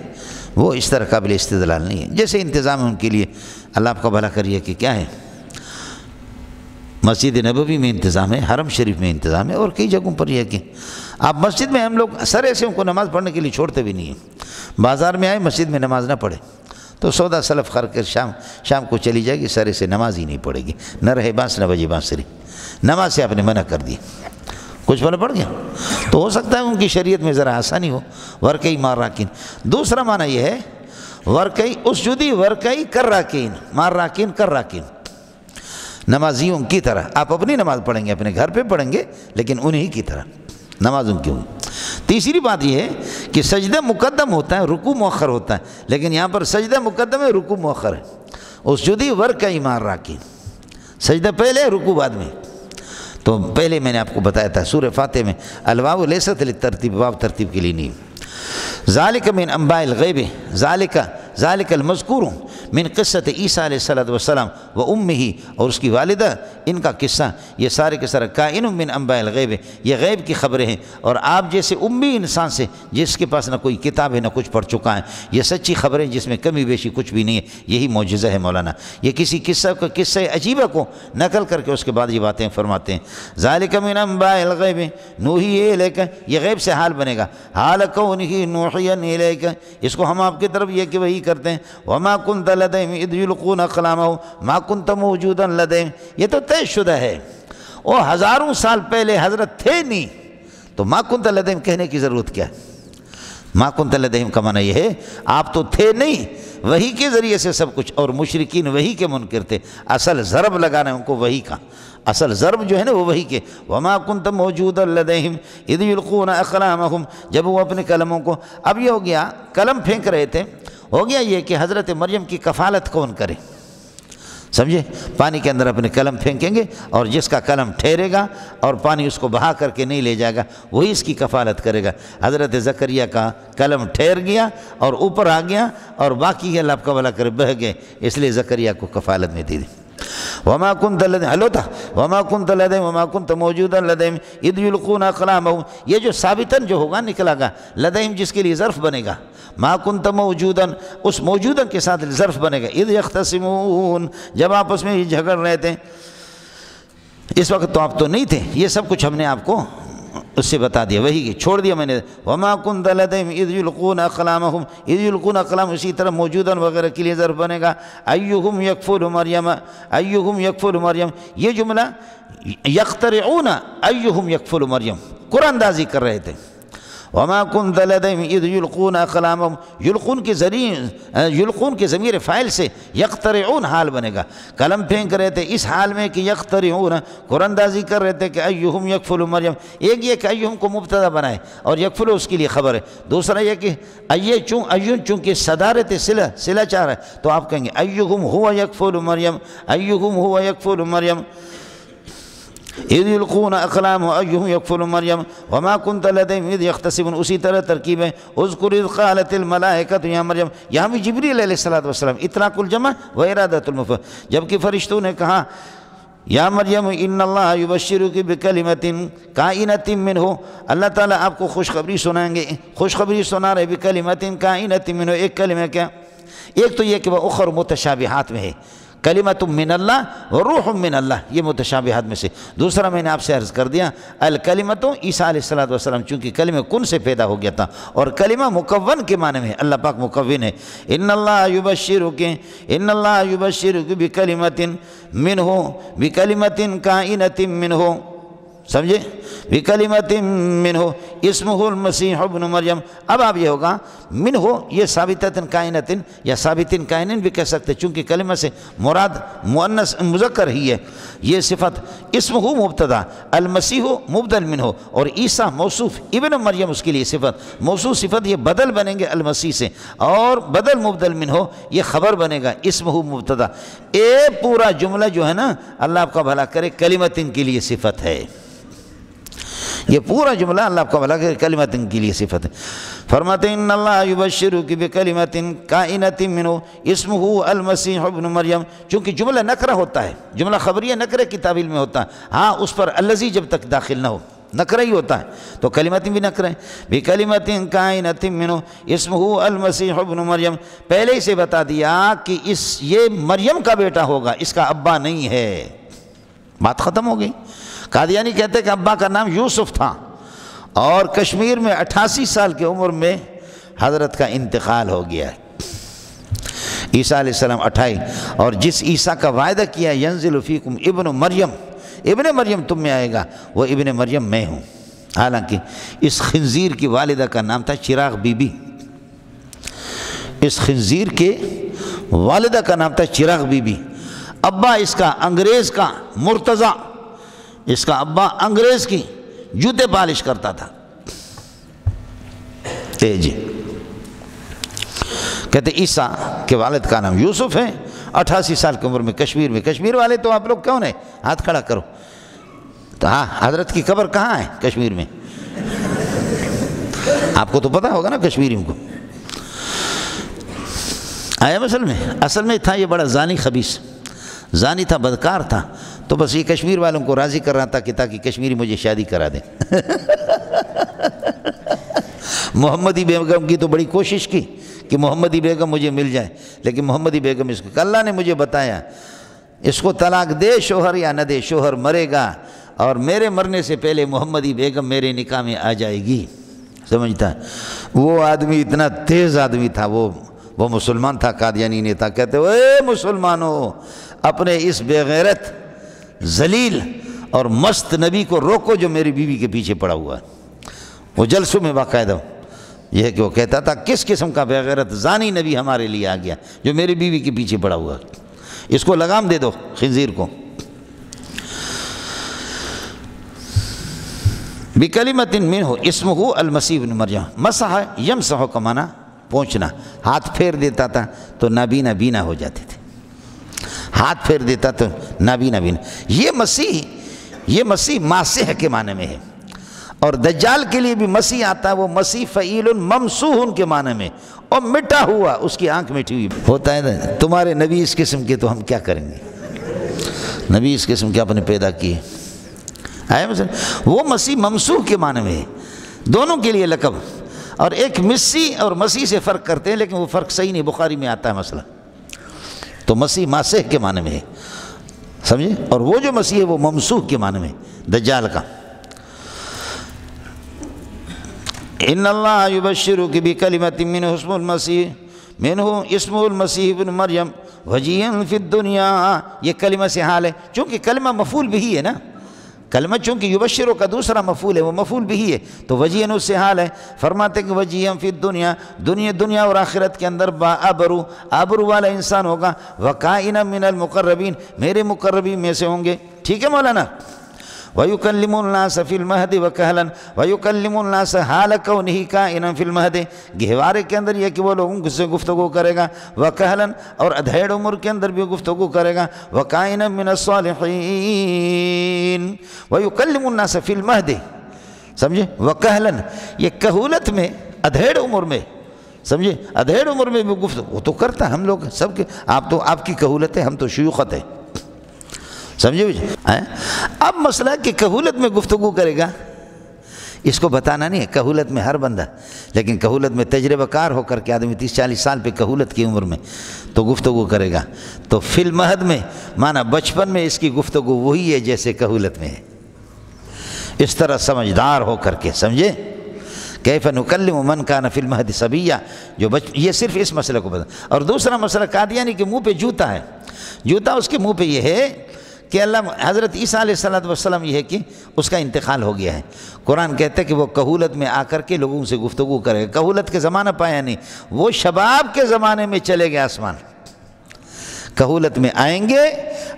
Speaker 1: وہ اس طرح قابل استدلال نہیں ہے، جیسے انتظام ہے ان کے لیے، اللہ آپ کا بھلا کریے کہ کیا ہے، مسجد نبوی میں انتظام ہے، حرم شریف میں انتظام ہے، اور کئی جگہوں پر یہ ہے کہ آپ مسجد میں، ہم لوگ سرے سے ان کو نماز پڑھنے کے لیے چھوڑتے بھی نہیں ہیں، بازار میں آئے مسجد میں نماز نہ پڑھے تو سودا سلف کر کے شام کو چلی جائے گی، سرے سے نماز ہی نہیں پڑھے گی، نہ رہے بانس نہ بجے بانسری، نماز سے آپ نے منع کر دی، کچھ بنا پڑ گیا، تو ہو سکتا ہے ان کی شریعت میں ذرا آسانی ہو۔ ورکعی مع الراکعین، دوسرا معنی یہ ہے ورکعی اسجدی ورکعی کالراکعین، مع الراکعین کالراکعین، نمازیوں کی طرح آپ اپنی نماز پڑھیں گے، اپنے گھر پہ پڑھیں گے، لیکن انہی کی طرح نماز ان کی ہوگی۔ تیسری بات یہ ہے کہ سجدہ مقدم ہوتا ہے، رکوع مؤخر ہوتا ہے، لیکن یہاں پر سجدہ مقدم ہے، رکوع مؤخر ہے، اسجدی ورکعی مع الراکعین، سجدہ پہلے رکوع بعد میں۔ تو پہلے میں نے آپ کو بتایا تھا سورہ فاتح میں الواو لیست للترتیب، واو ترتیب کے لیے نہیں۔ ذالک من انباء الغیب، ذالک المذکور من قصۃ عیسیٰ علیہ السلام و امہ، اور اس کی والدہ، ان کا قصہ یہ سارے کے سارے کائن من انباء الغیب، یہ غیب کی خبریں ہیں، اور آپ جیسے امی انسان سے جس کے پاس نہ کوئی کتاب ہے نہ کچھ پڑھ چکا ہے، یہ سچی خبریں جس میں کمی بیشی کچھ بھی نہیں ہے، یہی معجزہ ہے مولانا۔ یہ کسی قصہ عجیبہ کو نقل کر کے اس کے بعد یہ باتیں فرماتے ہیں، ذالک من انباء الغیب نوحی الیک، یہ غیب سے حال بنے گا، حال کونہ نوحی الیک، اس کو ہم آپ کی طرف یہ کہ وہی کرتے ہیں، وما کنت لدیہم اذ یلقون اقلامہم ما کنت موجودا لدیہم، یہ تو طے شدہ ہے، وہ ہزاروں سال پہلے حضرت تھے نہیں، تو ما کنت لدیہم کہنے کی ضرورت کیا ہے؟ ما کنت لدیہم کا معنی یہ ہے آپ تو تھے نہیں، وحی کے ذریعے سے سب کچھ، اور مشرکین وحی کے منکر تھے۔ اصل ضرب لگانا ہے ان کو وحی کا، اصل ضرب جو ہے نا وہ وحی کے۔ وما کنت موجودا لدیہم اذ یلقون اقلامہم، جب وہ اپنے قلموں کو، اب یہ ہو گیا قلم پھینک رہے تھے، ہو گیا یہ کہ حضرت مریم کی کفالت کون کرے؟ سمجھے؟ پانی کے اندر اپنے قلم پھینکیں گے اور جس کا قلم ٹھہرے گا اور پانی اس کو بہا کر کے نہیں لے جائے گا وہی اس کی کفالت کرے گا۔ حضرت زکریا کا قلم ٹھہر گیا اور اوپر آ گیا اور باقی اللہ آپ کا بھلا کرے بہہ گئے، اس لیے زکریا کو کفالت میں دے دی۔ وما كنت لديهم، ہلو تھا وما كنت لديهم وما كنت موجودا لديهم اذ يلقون اقلامهم، یہ جو ثابتاً جو ہوگا نکلا گا لديهم جس کے لیے ظرف بنے گا، ما كنت موجودا اس موجودا کے ساتھ ظرف بنے گا، اذ يختصمون جب آپس میں جھگڑ رہے تھے، اس وقت تو آپ تو نہیں تھے، یہ سب کچھ ہم نے آپ کو اس سے بتا دیا، وہی چھوڑ دیا میں نے۔ وما كنت لديهم اذ يلقون اقلامهم اذ يلقون اقلام، اسی طرح موجودا وغیرہ کے لیے ظرف بنے گا ایہم یکفل مریم، ایہم یکفل مریم، یہ جملہ یخترعون ایہم یکفل مریم قرآن اندازی کر رہے تھے۔ وما كنت لديهم اذ يلقون اقلامهم، یلقون کے ذریعے یلقون کے ضمیر فاعل سے یخترعون حال بنے گا، قلم پھینک رہے تھے اس حال میں کہ یخترعون قرآن اندازی کر رہے تھے کہ ایہم یکفل مریم، ایک یہ کہ ایہم کو مبتدا بنائے اور یکفل اس کے لیے خبر ہے، دوسرا یہ کہ ایون چونکہ صدارت صلہ چاہ رہا ہے تو آپ کہیں گے ایہم ہوا یکفل مریم، ایہم ہوا یکفل مریم، اذ یلقون اقلامهم ایہم یکفل مریم وما كنت لدیہم اذ یختصمون، اسی طرح ترکیب ہے اذکر اذ قالت الملائکۃ یا مریم، یہاں بھی جبریل علیہ السلام اطلاق الجمع و ارادۃ المفرد، جبکہ فرشتوں نے کہا یا مریم ان اللہ یبشرک بکلمۃ کائنۃ منہ، اللہ تعالیٰ آپ کو خوشخبری سنائیں گے، خوشخبری سنا رہے بکلمۃ کائنۃ منہ، ایک کلمہ کیا؟ ایک تو یہ کہ وہ اخر متشابہات میں ہے، کلمۃ من اللہ و روح من اللہ، یہ متشابہات میں سے، دوسرا میں نے آپ سے عرض کر دیا الکلمۃ عیسیٰ علیہ السلام چونکہ کلمہ کن سے پیدا ہو گیا تھا اور کلمہ مکون کے معنی میں اللہ پاک مکون ہے۔ ان اللہ یبشرک بکلمۃ منہ، بکلمۃ کائنۃ منہ، سمجھے؟ بکلمۃ منہ اسمہ المسیح ابن مریم، اب آپ یہ ہوگا منہ یہ ثابتۃ کائنۃ یا ثابت کائنن بھی کہہ سکتے چونکہ کلمہ سے مراد مؤنث مذکر ہی ہے، یہ صفت اسمہ مبتدا المسیح مبدل منہ اور عیسیٰ موصوف ابن مریم اس کے لیے صفت، موصوف صفت یہ بدل بنیں گے المسیح سے اور بدل مبدل منہ یہ خبر بنے گا اسمہ مبتدا، ایک پورا جملہ جو ہے نا اللہ آپ کا بھلا کرے کلمۃ کے لیے صفت ہے، یہ پورا جملہ اللہ آپ کا بھلا کرے کلمۃ کے لیے صفت ہے۔ فرماتے ہیں ان اللہ یبشرک بکلمۃ کائنۃ منہ اسمہ المسیح ابن مریم، چونکہ جملہ نکرہ ہوتا ہے، جملہ خبریہ نکرہ کی تعویل میں ہوتا ہے، ہاں اس پر الذی جب تک داخل نہ ہو نکرہ ہی ہوتا ہے تو کلمۃ بھی نکرہ ہے، بکلمۃ کائنۃ منہ اسمہ المسیح ابن مریم، پہلے ہی سے بتا دیا کہ یہ مریم کا بیٹا ہوگا، اس کا ابا نہیں ہے، بات ختم ہو گئی۔ قادیانی کہتے ہیں کہ ابا کا نام یوسف تھا اور کشمیر میں 88 سال کی عمر میں حضرت کا انتقال ہو گیا ہے، عیسیٰ علیہ السلام 28، اور جس عیسیٰ کا وعدہ کیا ینزل فیکم ابن مریم، ابن مریم تم میں آئے گا، وہ ابن مریم میں ہوں، حالانکہ اس خنزیر کی والدہ کا نام تھا چراغ بی بی، اس خنزیر کے والدہ کا نام تھا چراغ بی بی، ابا اس کا انگریز کا مرتضی، اس کا ابا انگریز کی جوتے پالش کرتا تھا، جی کہتے عیسیٰ کے والد کا نام یوسف ہے، 88 سال کی عمر میں کشمیر میں، کشمیر والے تو آپ لوگ کون ہیں؟ ہاتھ کھڑا کرو، تو ہاں حضرت کی قبر کہاں ہے؟ کشمیر میں، آپ کو تو پتہ ہوگا نا کشمیریوں کو، آیا اصل میں تھا یہ بڑا زانی خبیث، زانی تھا، بدکار تھا، تو بس یہ کشمیر والوں کو راضی کر رہا تھا کہ تاکہ کشمیری مجھے شادی کرا دیں۔ محمدی بیگم کی تو بڑی کوشش کی کہ محمدی بیگم مجھے مل جائے، لیکن محمدی بیگم اس کو، اللہ نے مجھے بتایا اس کو طلاق دے شوہر یا نہ دے، شوہر مرے گا اور میرے مرنے سے پہلے محمدی بیگم میرے نکاح میں آ جائے گی، سمجھتا ہے؟ وہ آدمی اتنا تیز آدمی تھا، وہ مسلمان تھا، قادیانی نہیں تھا، کہتے اے مسلمانوں اپنے اس بے غیرت ذلیل اور مست نبی کو روکو جو میری بیوی کے پیچھے پڑا ہوا ہے۔ وہ جلسوں میں باقاعدہ یہ ہے کہ وہ کہتا تھا کس قسم کا بے غیرت زانی نبی ہمارے لیے آ گیا جو میری بیوی کے پیچھے پڑا ہوا، اس کو لگام دے دو خنزیر کو۔ بکلمۃ منہ اسمہ المسیح ابن مریم، مسح یمسح کا معنی پہنچنا، ہاتھ پھیر دیتا تھا تو نابینا بینا ہو جاتے تھے، ہاتھ پھیر دیتا تو نابینا بینا۔ یہ مسیح ماسح کے معنی میں ہے، اور دجال کے لیے بھی مسیح آتا ہے، وہ مسیح فعیل ممسوح کے معنی میں، اور مٹا ہوا، اس کی آنکھ مٹی ہوئی ہوتا ہے نا۔ تمہارے نبی اس قسم کے تو ہم کیا کریں گے؟ نبی اس قسم کے آپ نے پیدا کیے، وہ مسیح ممسوح کے معنی میں ہے، دونوں کے لیے لقب۔ اور ایک مسیح اور مسیح سے فرق کرتے ہیں، لیکن وہ فرق صحیح نہیں، بخاری میں آتا ہے مسئلہ، تو مسیح ماسح کے معنی میں ہے، سمجھے؟ اور وہ جو مسیح ہے وہ ممسوح کے معنی میں، دجال کا۔ ان اللہ یبشرک بکلمۃ منہ اسمہ المسیح ابن مریم وجیہا فی الدنیا، یہ کلمہ سے حال ہے، چونکہ کلمہ مفعول بھی ہے نا، کلمہ چونکہ یبشرو کا دوسرا مفعول ہے، وہ مفعول بھی ہے، تو وجیہاً اس سے حال ہے۔ فرماتے کہ وجیہاً فی الدنیا، دنیا اور آخرت کے اندر آبرو والا انسان ہوگا، وکائنا من المقربین، میرے مقربین میں سے ہوں گے، ٹھیک ہے مولانا۔ وَيُكَلِّمُ النَّاسَ فِي الْمَهْدِ وَكَهْلًا وَيُكَلِّمُ النَّاسَ حَالَ كَوْنِهِ كَائِنًا فِي الْمَهْدِ، گہوارے کے اندر یہ کہ وہ لوگوں سے گفتگو کرے گا، وَكَهْلًا اور ادھیڑ عمر کے اندر بھی گفتگو کرے گا، وَكَائِنًا مِنَ الصَّالِحِينَ وَيُكَلِّمُ النَّاسَ فِي الْمَهْدِ، سمجھے؟ وَكَهْلًا یہ کہولت میں، ادھیڑ عمر میں، سمجھے؟ ادھیڑ عمر میں بھی گفتگو، وہ تو کرتا ہے، ہم لوگ سب کے، آپ تو آپ کی کہولت ہے، ہم تو شیوخت ہے، سمجھے مجھے؟ اب مسئلہ کہ کہولت میں گفتگو کرے گا، اس کو بتانا نہیں ہے، کہولت میں ہر بندہ، لیکن کہولت میں تجربہ کار ہو کر کے آدمی 30-40 سال پہ کہولت کی عمر میں تو گفتگو کرے گا، تو فی المہد میں مانا بچپن میں اس کی گفتگو وہی ہے جیسے کہولت میں ہے، اس طرح سمجھدار ہو کر کے، سمجھے؟ کیف نکلم من کان فی المہد صبیا، یہ صرف اس مسئلے کو بتا۔ اور دوسرا مسئلہ قادیانی کے منہ پہ جوتا ہے، جوتا اس کے منہ پہ یہ ہے کہ اللہ حضرت عیسیٰ علیہ السلام یہ ہے کہ اس کا انتقال ہو گیا ہے، قرآن کہتا ہے کہ وہ کہولت میں آ کر کے لوگوں سے گفتگو کرے گا، کہولت کے زمانہ پایا نہیں، وہ شباب کے زمانے میں چلے گئے آسمان، کہولت میں آئیں گے،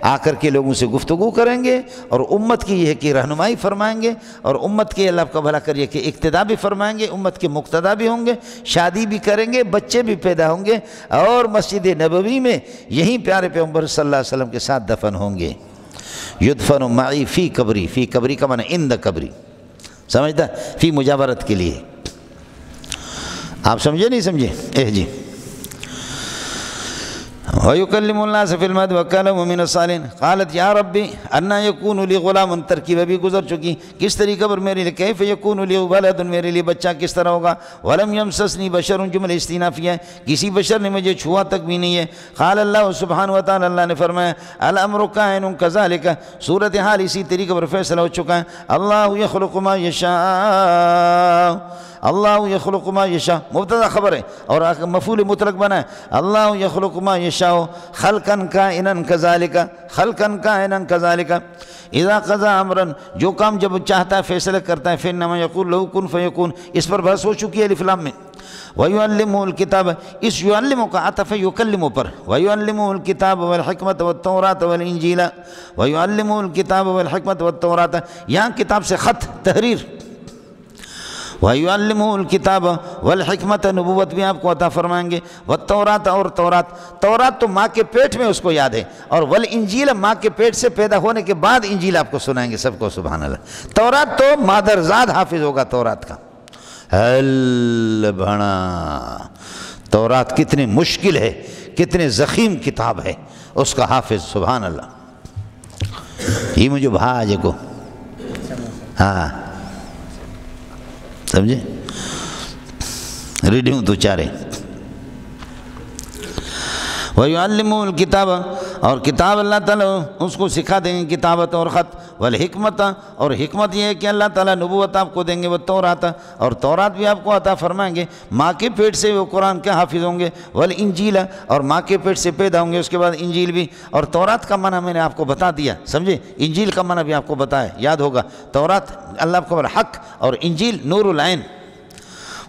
Speaker 1: آ کر کے لوگوں سے گفتگو کریں گے، اور امت کی یہ ہے کہ رہنمائی فرمائیں گے، اور امت کے اللہ کا بھلا کریے کہ اقتداء بھی فرمائیں گے، امت کے مقتدی بھی ہوں گے، شادی بھی کریں گے، بچے بھی پیدا ہوں گے، اور مسجد نبوی میں یہیں پیارے پیغمبر صلی اللہ علیہ وسلم کے ساتھ دفن ہوں گے۔ یدفن معی فی قبری کا معنی عند قبری، سمجھتا؟ فی مجاورت کے لیے، آپ سمجھے نہیں سمجھے؟ جی۔ وَيُكَلِّمُ النَّاسَ فِي الْمَهْدِ وَكَلَمُ مِنَ الصَّالِحِينَ قالت یا ربی انا یکون لی غلام، ترکیب ابھی گزر چکی، کس طریقے پر میرے لیے، کیف یکون لی ولد، میرے لیے بچہ کس طرح ہوگا، ولم یمسسنی بشر، جملہ استئنافیہ ہے، کسی بشر نے مجھے چھوا تک بھی نہیں ہے۔ قال اللہ سبحانہ وتعالی، اللہ نے فرمایا الامر کائن کذالک، صورتحال اسی طریقے پر فیصلہ ہو چکا ہے، اللہ یخلق ما یشاء، اللہ یخلق ما یشاء مبتدا خبر ہے اور مفعول مطلق بنا ہے، اللہ یخلق ما یشاء خلقا کائنا کذالک، خلقا کائنا کذالک، اذا قضا امرا، جو کام جب چاہتا ہے فیصلہ کرتا ہے، فانما یقول له کن فیکون، اس پر بحث ہو چکی ہے الف لام میں۔ وَيُعَلِّمُهُ الْكِتَابَ، اس یعلم کا عطف یکلم پر، وَيُعَلِّمُهُ الْكِتَابَ وَالْحِکْمَةَ وَالتَّوْرَاةَ وَالْإِنْجِیلَ، وَيُعَلِّمُهُ الْكِتَابَ وَالْحِکْمَةَ وَالتَّوْرَاةَ، یہاں کتاب سے خط تحریر، وَيُعَلِّمُهُ الْكِتَابَ وَالْحِکْمَةَ نبوت بھی آپ کو عطا فرمائیں گے، وَالتَّوْرَاةَ اور تورات تو ماں کے پیٹ میں اس کو یاد ہے، اور وَالْإِنْجِیلَ ماں کے پیٹ سے پیدا ہونے کے بعد انجیل آپ کو سنائیں گے سب کو، سبحان اللہ۔ تورات تو مادرزاد حافظ ہوگا تورات کا، ہل بھنا، تورات کتنی مشکل ہے، کتنے زخیم کتاب ہے، اس کا حافظ، سبحان اللہ۔ یہ مجھے بھاج کو، ہاں سمجھے، ریڈی ہوں تو چارے۔ وَيُعَلِّمُهُ الْكِتَابَ، اور کتاب اللہ تعالیٰ اس کو سکھا دیں گے، کتابت اور خط، والحکمت، اور حکمت یہ ہے کہ اللہ تعالیٰ نبوت آپ کو دیں گے، والتورات، اور تورات بھی آپ کو عطا فرمائیں گے، ماں کے پیٹ سے وہ قرآن کے حافظ ہوں گے، والانجیل، اور ماں کے پیٹ سے پیدا ہوں گے، اس کے بعد انجیل بھی، اور تورات کا معنی میں نے آپ کو بتا دیا، سمجھے، انجیل کا معنی بھی آپ کو بتایا، یاد ہوگا، تورات اللہ کو حق، اور انجیل نور العین۔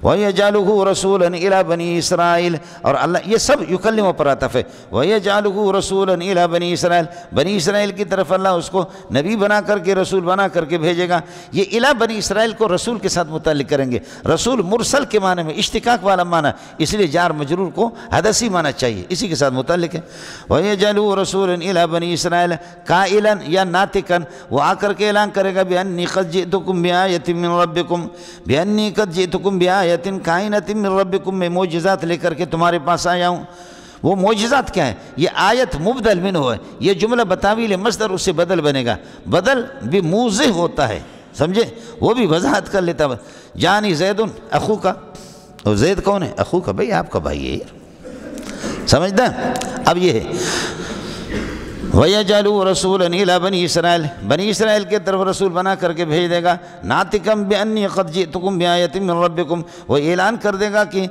Speaker 1: وَيَجْعَلُهُ رَسُولًا إِلَى بَنِي إِسْرَائِيلَ، اور اللہ یہ سب یکلم پر عطف ہے، وَيَجْعَلُهُ رَسُولًا إِلَى بَنِي إِسْرَائِيلَ، بنی اسرائیل کی طرف اللہ اس کو نبی بنا کر کے، رسول بنا کر کے بھیجے گا۔ یہ اِلی بنی اسرائیل کو رسول کے ساتھ متعلق کریں گے۔ رسول مرسل کے معنی میں اشتقاق والا معنی، اس لیے جار مجرور کو حدثی معنی چاہیے، اسی کے ساتھ متعلق ہے۔ وَيَجْعَلُهُ رَسُولًا إِلَى بَنِي إِسْرَائِيلَ قَائِلًا یا ناطقًا، وہ آ کر کے اعلان کرے گا بِأَنِّي قَدْ جِئْتُكُم بِآيَةٍ مِّن رَّبِّكُم، بِأَنِّي قَدْ جِئْتُكُم بِآيَةٍ كَائِنَةٍ مِّن رَّبِّكُم، میں معجزات لے کر کے تمہارے پاس آیا ہوں۔ وہ معجزات کیا ہے؟ یہ آیت مبدل منہ ہے، یہ جملہ بتاویل مصدر اس سے بدل بنے گا، بدل بھی موضح ہوتا ہے، سمجھے؟ وہ بھی وضاحت کر لیتا ہے۔ جانی زید اخو کا، اور زید کون ہے؟ اخو کا، بھئی آپ کا بھائی ہے یار، سمجھتا ہے؟ اب یہ ہے وَيَجْعَلُهُ رَسُولًا إِلَى بَنِي إِسْرَائِيلَ، بنی اسرائیل کے طرف رسول بنا کر کے بھیج دے گا۔ ناطقًا بِأَنِّي قَدْ جِئْتُكُم بِآيَةٍ مِّن رَّبِّكُم، وہ اعلان کر دے گا کہ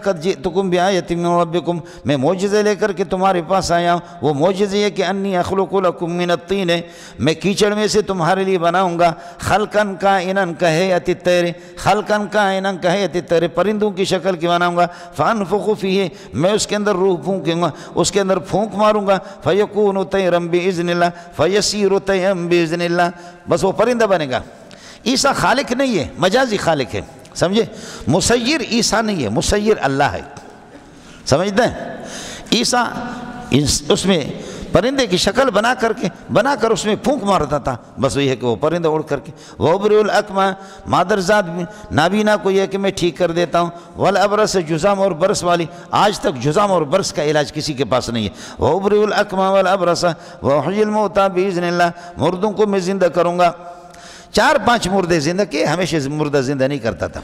Speaker 1: قَدْ جِئْتُكُم بِآيَةٍ مِّن رَّبِّكُم، میں معجزے لے کر کے تمہارے پاس آیا ہوں۔ وہ معجزے یہ کہ أَنِّي أَخْلُقُ لَكُم مِّنَ الطِّينِ، میں کیچڑ میں سے تمہارے لیے بناؤں گا، خَلْقًا كَائِنًا كَهَيْئَةِ الطَّيْرِ، خَلْقًا كَائِنًا كَهَيْئَةِ الطَّيْرِ، پرندوں کی شکل کی بناؤں گا، فَأَنفُخُ فِيهِ، میں اس کے اندر روح پھونکوں گا، اس کے اندر پھونک ماروں گا، فَيَكُونُ طَيْرًا بِإِذْنِ اللَّهِ فَيَسِيرُ طَيْرًا بِإِذْنِ اللَّهِ، بس وہ پرندہ بنے گا۔ عیسیٰ خالق نہیں ہے، مجازی خالق ہے، سمجھے؟ مسیر عیسیٰ نہیں ہے، مسیر اللہ ہے، سمجھتے ہیں؟ عیسیٰ اس میں پرندے کی شکل بنا کر اس میں پھونک مارتا تھا، بس وہی ہے کہ وہ پرندہ اڑ کر کے۔ وَأُبْرِئُ الْأَكْمَحَ، مادرزاد نابینا کو یہ کہ میں ٹھیک کر دیتا ہوں۔ وَالْأَبْرَصَ، جذام اور برس والی، آج تک جذام اور برس کا علاج کسی کے پاس نہیں ہے۔ وَأُبْرِئُ الْأَكْمَحَ وَالْأَبْرَصَ وَأُحْيِي الْمَوْتَىٰ بِإِذْنِ اللَّهِ، مردوں کو میں زندہ کروں گا۔ 4-5 مردے زندہ کیے، ہمیشہ مردہ زندہ نہیں کرتا تھا۔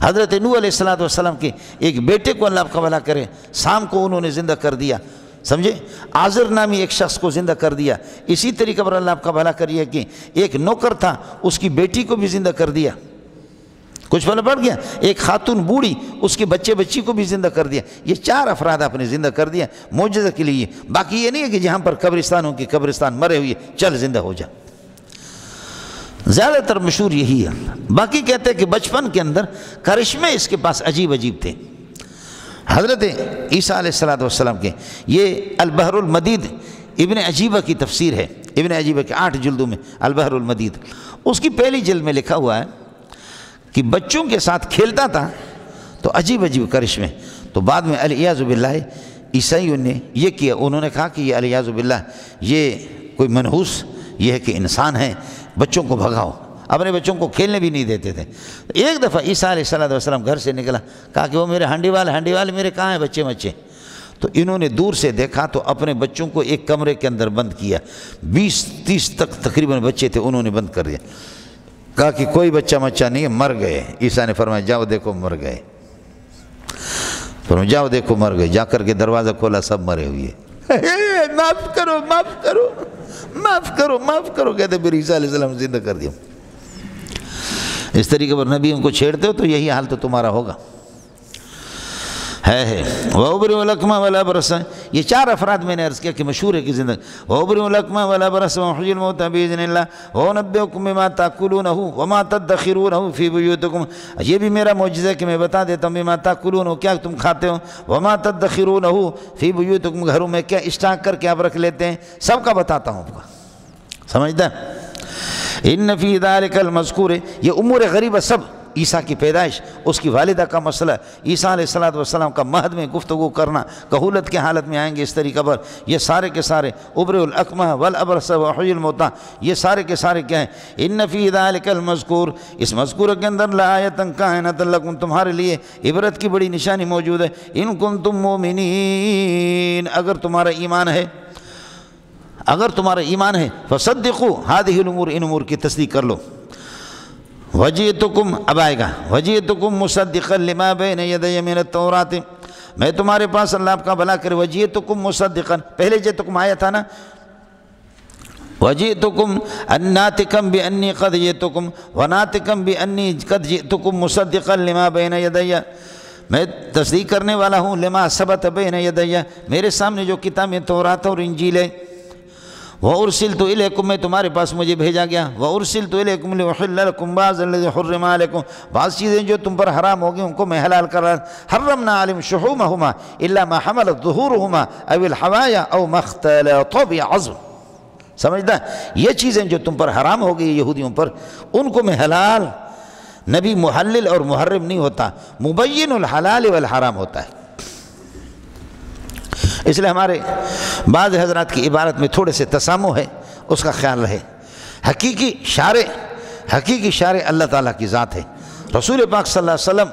Speaker 1: حضرت نوح علیہ السلام کے ایک بیٹے کو اللہ کا بھلا کرے، سام کو انہوں نے زندہ کر دیا، سمجھے؟ آزر نامی ایک شخص کو زندہ کر دیا۔ اسی طریقے پر اللہ آپ کا بھلا کریے کہ ایک نوکر تھا، اس کی بیٹی کو بھی زندہ کر دیا، کچھ پھل پڑ گیا۔ ایک خاتون بوڑھی، اس کے بچی کو بھی زندہ کر دیا۔ یہ 4 افراد آپ نے زندہ کر دیا معجزہ کے لیے۔ باقی یہ نہیں ہے کہ جہاں پر قبرستانوں کی قبرستان مرے ہوئے چل زندہ ہو جا، زیادہ تر مشہور یہی ہے۔ باقی کہتے ہیں کہ بچپن کے اندر کرشمے اس کے پاس عجیب تھے۔ حضرت عیسیٰ علیہ السلام کے یہ البحر المدید ابن عجیبہ کی تفسیر ہے، ابن عجیبہ کے 8 جلدوں میں البحر المدید، اس کی پہلی جلد میں لکھا ہوا ہے کہ بچوں کے ساتھ کھیلتا تھا تو عجیب کرشمے، تو بعد میں علیاذ باللہ عیسائیوں نے یہ کیا، انہوں نے کہا کہ یہ علیاذ باللہ یہ کوئی منحوس، یہ ہے کہ انسان ہے، بچوں کو بھگاؤ۔ اپنے بچوں کو کھیلنے بھی نہیں دیتے تھے۔ ایک دفعہ عیسیٰ علیہ السلام گھر سے نکلا، کہا کہ وہ میرے ہانڈی والے میرے کہاں ہیں بچے؟ تو انہوں نے دور سے دیکھا تو اپنے بچوں کو ایک کمرے کے اندر بند کیا، 20-30 تک تقریباً بچے تھے، انہوں نے بند کر دیا، کہا کہ کوئی بچہ نہیں ہے، مر گئے۔ عیسیٰ نے فرمایا جاؤ دیکھو مر گئے، فرمایا جاؤ دیکھو مر گئے۔ جا کر کے دروازہ کھولا، سب مرے ہوئے۔ معاف کرو کہتے پھر عیسیٰ علیہ السلام زندہ کر دیا۔ اس طریقے پر نبیوں کو چھیڑتے ہو تو یہی حال تو تمہارا ہوگا۔ ہے وَأُبْرِئُ الْأَكْمَحَ وَالْأَبْرَصَ، یہ 4 افراد میں نے عرض کیا کہ مشہور ہے کہ زندگی۔ وَأُبْرِئُ الْأَكْمَحَ وَالْأَبْرَصَ وَأُحْيِي الْمَوْتَىٰ بِإِذْنِ اللَّهِ وَأُنَبِّئُكُم بِمَا تَأْكُلُونَ وَمَا تَدَّخِرُونَ فِي بُيُوتِكُم، یہ بھی میرا معجزہ ہے کہ میں بتا دیتا ہوں بِمَا تَأْكُلُونَ، کیا تم کھاتے ہو، وَمَا تَدَّخِرُونَ فِي بُيُوتِكُم، گھروں میں کیا اسٹاک کر کے آپ رکھ لیتے ہیں، سب کا بتاتا ہوں آپ کو، سمجھتا ہے؟ ان فی ذلک المذکور، یہ امور غریبہ سب عیسیٰ کی پیدائش، اس کی والدہ کا مسئلہ، عیسیٰ علیہ السلام کا مہد میں گفتگو کرنا، کہولت کے حالت میں آئیں گے اس طریقہ پر، یہ سارے کے سارے ابرئ الاکمح والابرص واحیی الموتیٰ، یہ سارے کے سارے کیا ہیں؟ ان فی ذلک المذکور، اس مذکور کے اندر لآیۃ کائنۃ لکم، تمہارے لیے عبرت کی بڑی نشانی موجود ہے، ان کنتم مومنین، اگر تمہارا ایمان ہے، فصدقوا هذه الامور، ان امور کی تصدیق کر لو۔ وجئتکم، اب آئے گا، وجئتکم مصدقا لما بین یدی من التوراۃ، میں تمہارے پاس، اللہ آپ کا بھلا کرے، وجئتکم مصدقا، پہلے جئتکم آیا تھا نا، وجئتکم ناطقا بانی قد جئتکم وناطقا بانی قد جئتکم مصدقا لما بین یدی، میں تصدیق کرنے والا ہوں لما ثبت بین یدی، میرے سامنے جو کتابیں تورات اور انجیل ہے، وَأُرْسِلْتُ إِلَيْكُمْ میں تمہارے پاس مجھے بھیجا گیا. وَأُرْسِلْتُ إِلَيْكُمْ لِأُحِلَّ لَكُمْ بَعْضَ الَّذِي حُرِّمَ عَلَيْكُمْ بعض چیزیں جو تم پر حرام ہوگی ان کو میں حلال کر رہا. حرمنا علیہم شحومہما الا ما حملت ظہورہما او الحوایا او ما اختلط بعظم. سمجھتا ہے؟ یہ چیزیں جو تم پر حرام ہو گئی یہودیوں پر ان کو میں حلال. نبی محلل اور محرم نہیں ہوتا، مبین الحلال والحرام ہوتا ہے. اس لیے ہمارے بعض حضرات کی عبارت میں تھوڑے سے تسامح ہے، اس کا خیال رہے. حقیقی شارع اللہ تعالیٰ کی ذات ہے. رسول پاک صلی اللہ علیہ وسلم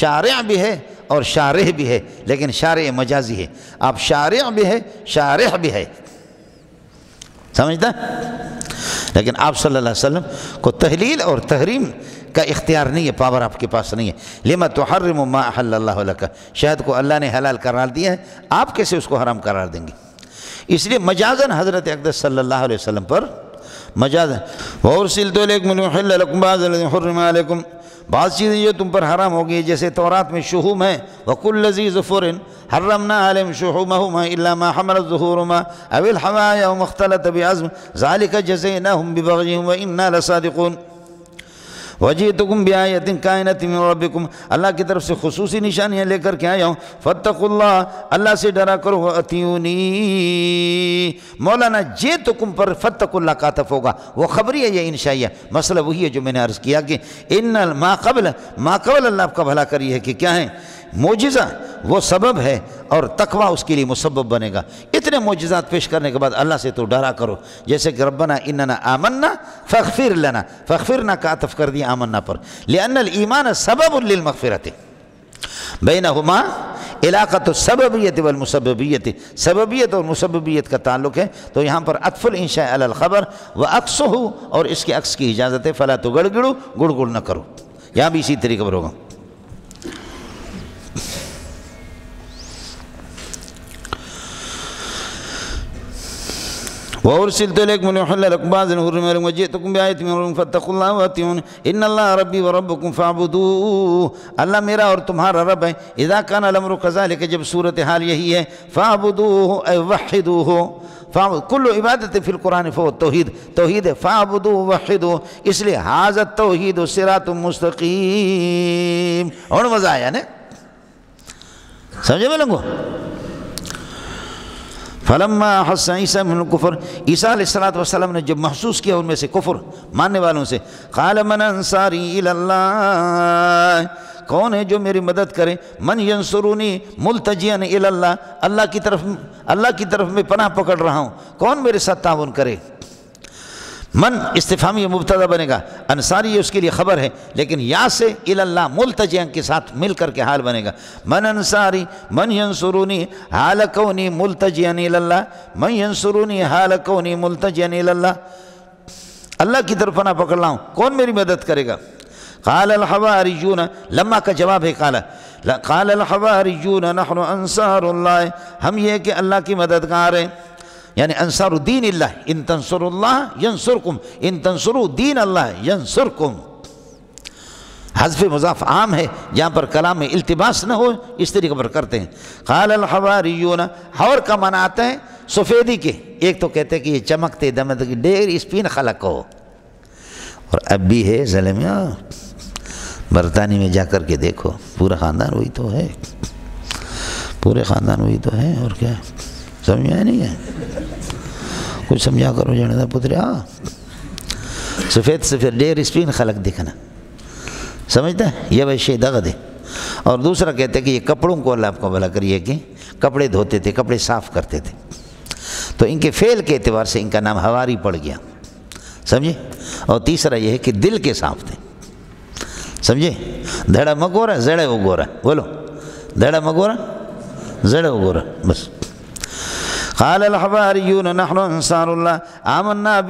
Speaker 1: شارع بھی ہے اور شارح بھی ہے، لیکن شارع مجازی ہے. آپ شارع بھی ہے، شارح بھی ہے، سمجھتا؟ لیکن آپ صلی اللہ علیہ وسلم کو تحلیل اور تحریم کا اختیار نہیں ہے، پاور آپ کے پاس نہیں ہے. لما تحرم ما احل اللہ لک، شہد کو اللہ نے حلال قرار دیا ہے، آپ کیسے اس کو حرام قرار دیں گے؟ اس لیے مجازن حضرت اقدس صلی اللہ علیہ وسلم پر مجازن. وَأُرْسِلْتُ إِلَيْكُمْ لِأُحِلَّ لَكُمْ بَعْضَ الَّذِي حُرِّمَ عَلَيْكُمْ بعض چیزیں جو تم پر حرام ہو گئی جیسے تورات میں شحوم ہے. وَكُلَّ ذِي ظُفُرٍ حرمنا علیہم شحومہما الا ما حملت ظہورہما او الحوایا وما اختلط بعظم ذلك جزیناہم ببغیہم وإنا لصادقون. وجئتکم بآیۃ کائنۃ من ربکم اللہ کی طرف سے خصوصی نشانیاں لے کر کے آیا ہوں. فاتقوا اللہ اللہ سے ڈرا کرو. واتیونی مولانا جئتکم پر فاتقوا اللہ کا عطف ہوگا، وہ خبری ہے یہ انشائیہ. مسئلہ وہی ہے جو میں نے عرض کیا کہ ان ما قبل اللہ آپ کا بھلا کری ہے کہ کیا ہے معجزہ وہ سبب ہے اور تقوی اس کے لیے مسبب بنے گا. اتنے معجزات پیش کرنے کے بعد اللہ سے تو ڈرا کرو. جیسے کہ ربنا اننا آمنا فاغفر لنا، فاغفرنا کا عطف کر دیا آمنا پر، لأن الایمان سبب للمغفرت. بینہما علاقۃ السببیت والمسببیت، سببیت اور مسببیت کا تعلق ہے. تو یہاں پر عطف الانشاء علی الخبر وعکسہ، اور اس کے عکس کی اجازت ہے. فلا تگڑگڑو، گڑ گڑ نہ کرو. یہاں بھی اسی طریقے پر ہوگا. وَأُرْسِلْتُ إِلَيْكُمْ لِأُحِلَّ لَكُمْ بَعْضَ الَّذِي حُرِّمَ عَلَيْكُمْ وَجِئْتُكُم بِآیَةٍ مِّن رَّبِّکُمْ فَاتَّقُوا اللَّهَ وَأَطِیعُونِ إِنَّ اللَّهَ رَبِّی وَرَبُّکُمْ فَاعْبُدُوهُ اللہ میرا اور تمہارا رب ہے. اذا كان الامر كذلك جب صورتحال یہی ہے فاعبدوه اے وحدوه. کل عبادت فی القرآن فهو التوحید، توحید فاعبدوه وحدوه. اس لیے ھذا التوحید صراط مستقیم. اور مزہ آیا نا، سمجھے میں لوگوں؟ فلما احس عیسیٰ من الکفر عیسیٰ علیہ السلام نے جب محسوس کیا ان میں سے کفر ماننے والوں سے، قال من انصاری الی اللہ کون ہے جو میری مدد کرے؟ من ینصرونی ملتجیا الی اللہ اللہ کی طرف میں پناہ پکڑ رہا ہوں، کون میرے ساتھ تعاون کرے؟ من استفہامی مبتدا بنے گا، انصاری یہ اس کے لیے خبر ہے، لیکن یا سے الی اللہ ملتجیا کے ساتھ مل کر کے حال بنے گا. من انصاری من ینصرونی حال کونی ملتجیا الی اللہ، من ینصرونی حال کونی ملتجیا الی اللہ، اللہ کی طرف پناہ پکڑ رہا ہوں، کون میری مدد کرے گا؟ قال الحواریون لما کا جواب ہے قال الحواریون نحن انصار اللہ، ہم یہ کہ اللہ کی مددگار ہیں، یعنی انصار دین اللہ. ان تنصروا اللہ ینصرکم، ان تنصروا دین اللہ ینصرکم. حذف مضاف عام ہے، جہاں پر کلام میں التباس نہ ہو اس طریقے پر کرتے ہیں. قال الحواریون، حور کا معنی آتا ہے سفیدی کے. ایک تو کہتے ہیں کہ یہ چمکتے دمکتے ڈیر اسپین خلق ہو، اور اب بھی ہے ظلمیہ. برطانیہ میں جا کر کے دیکھو پورا خاندان وہی تو ہے، پورے خاندان وہی تو ہے. اور کیا سمجھا نہیں ہے؟ کچھ سمجھا کرو جانے دا پتریا. سفید ڈیر اسپین خلق دکھنا، سمجھتا ہے؟ یہ ویسے دغد ہے. اور دوسرا کہتے ہیں کہ یہ کپڑوں کو اللہ آپ کو بھلا کریے کہ کپڑے دھوتے تھے، کپڑے صاف کرتے تھے، تو ان کے فعل کے اعتبار سے ان کا نام ہواری پڑ گیا، سمجھے؟ اور تیسرا یہ ہے کہ دل کے صاف تھے، سمجھے؟ دھڑا مگورا زڑے وہ گورا، بولو دھڑا مگورا زڑے وہ گورا، بس. قال الحواریون نحن انصار اللہ آمنا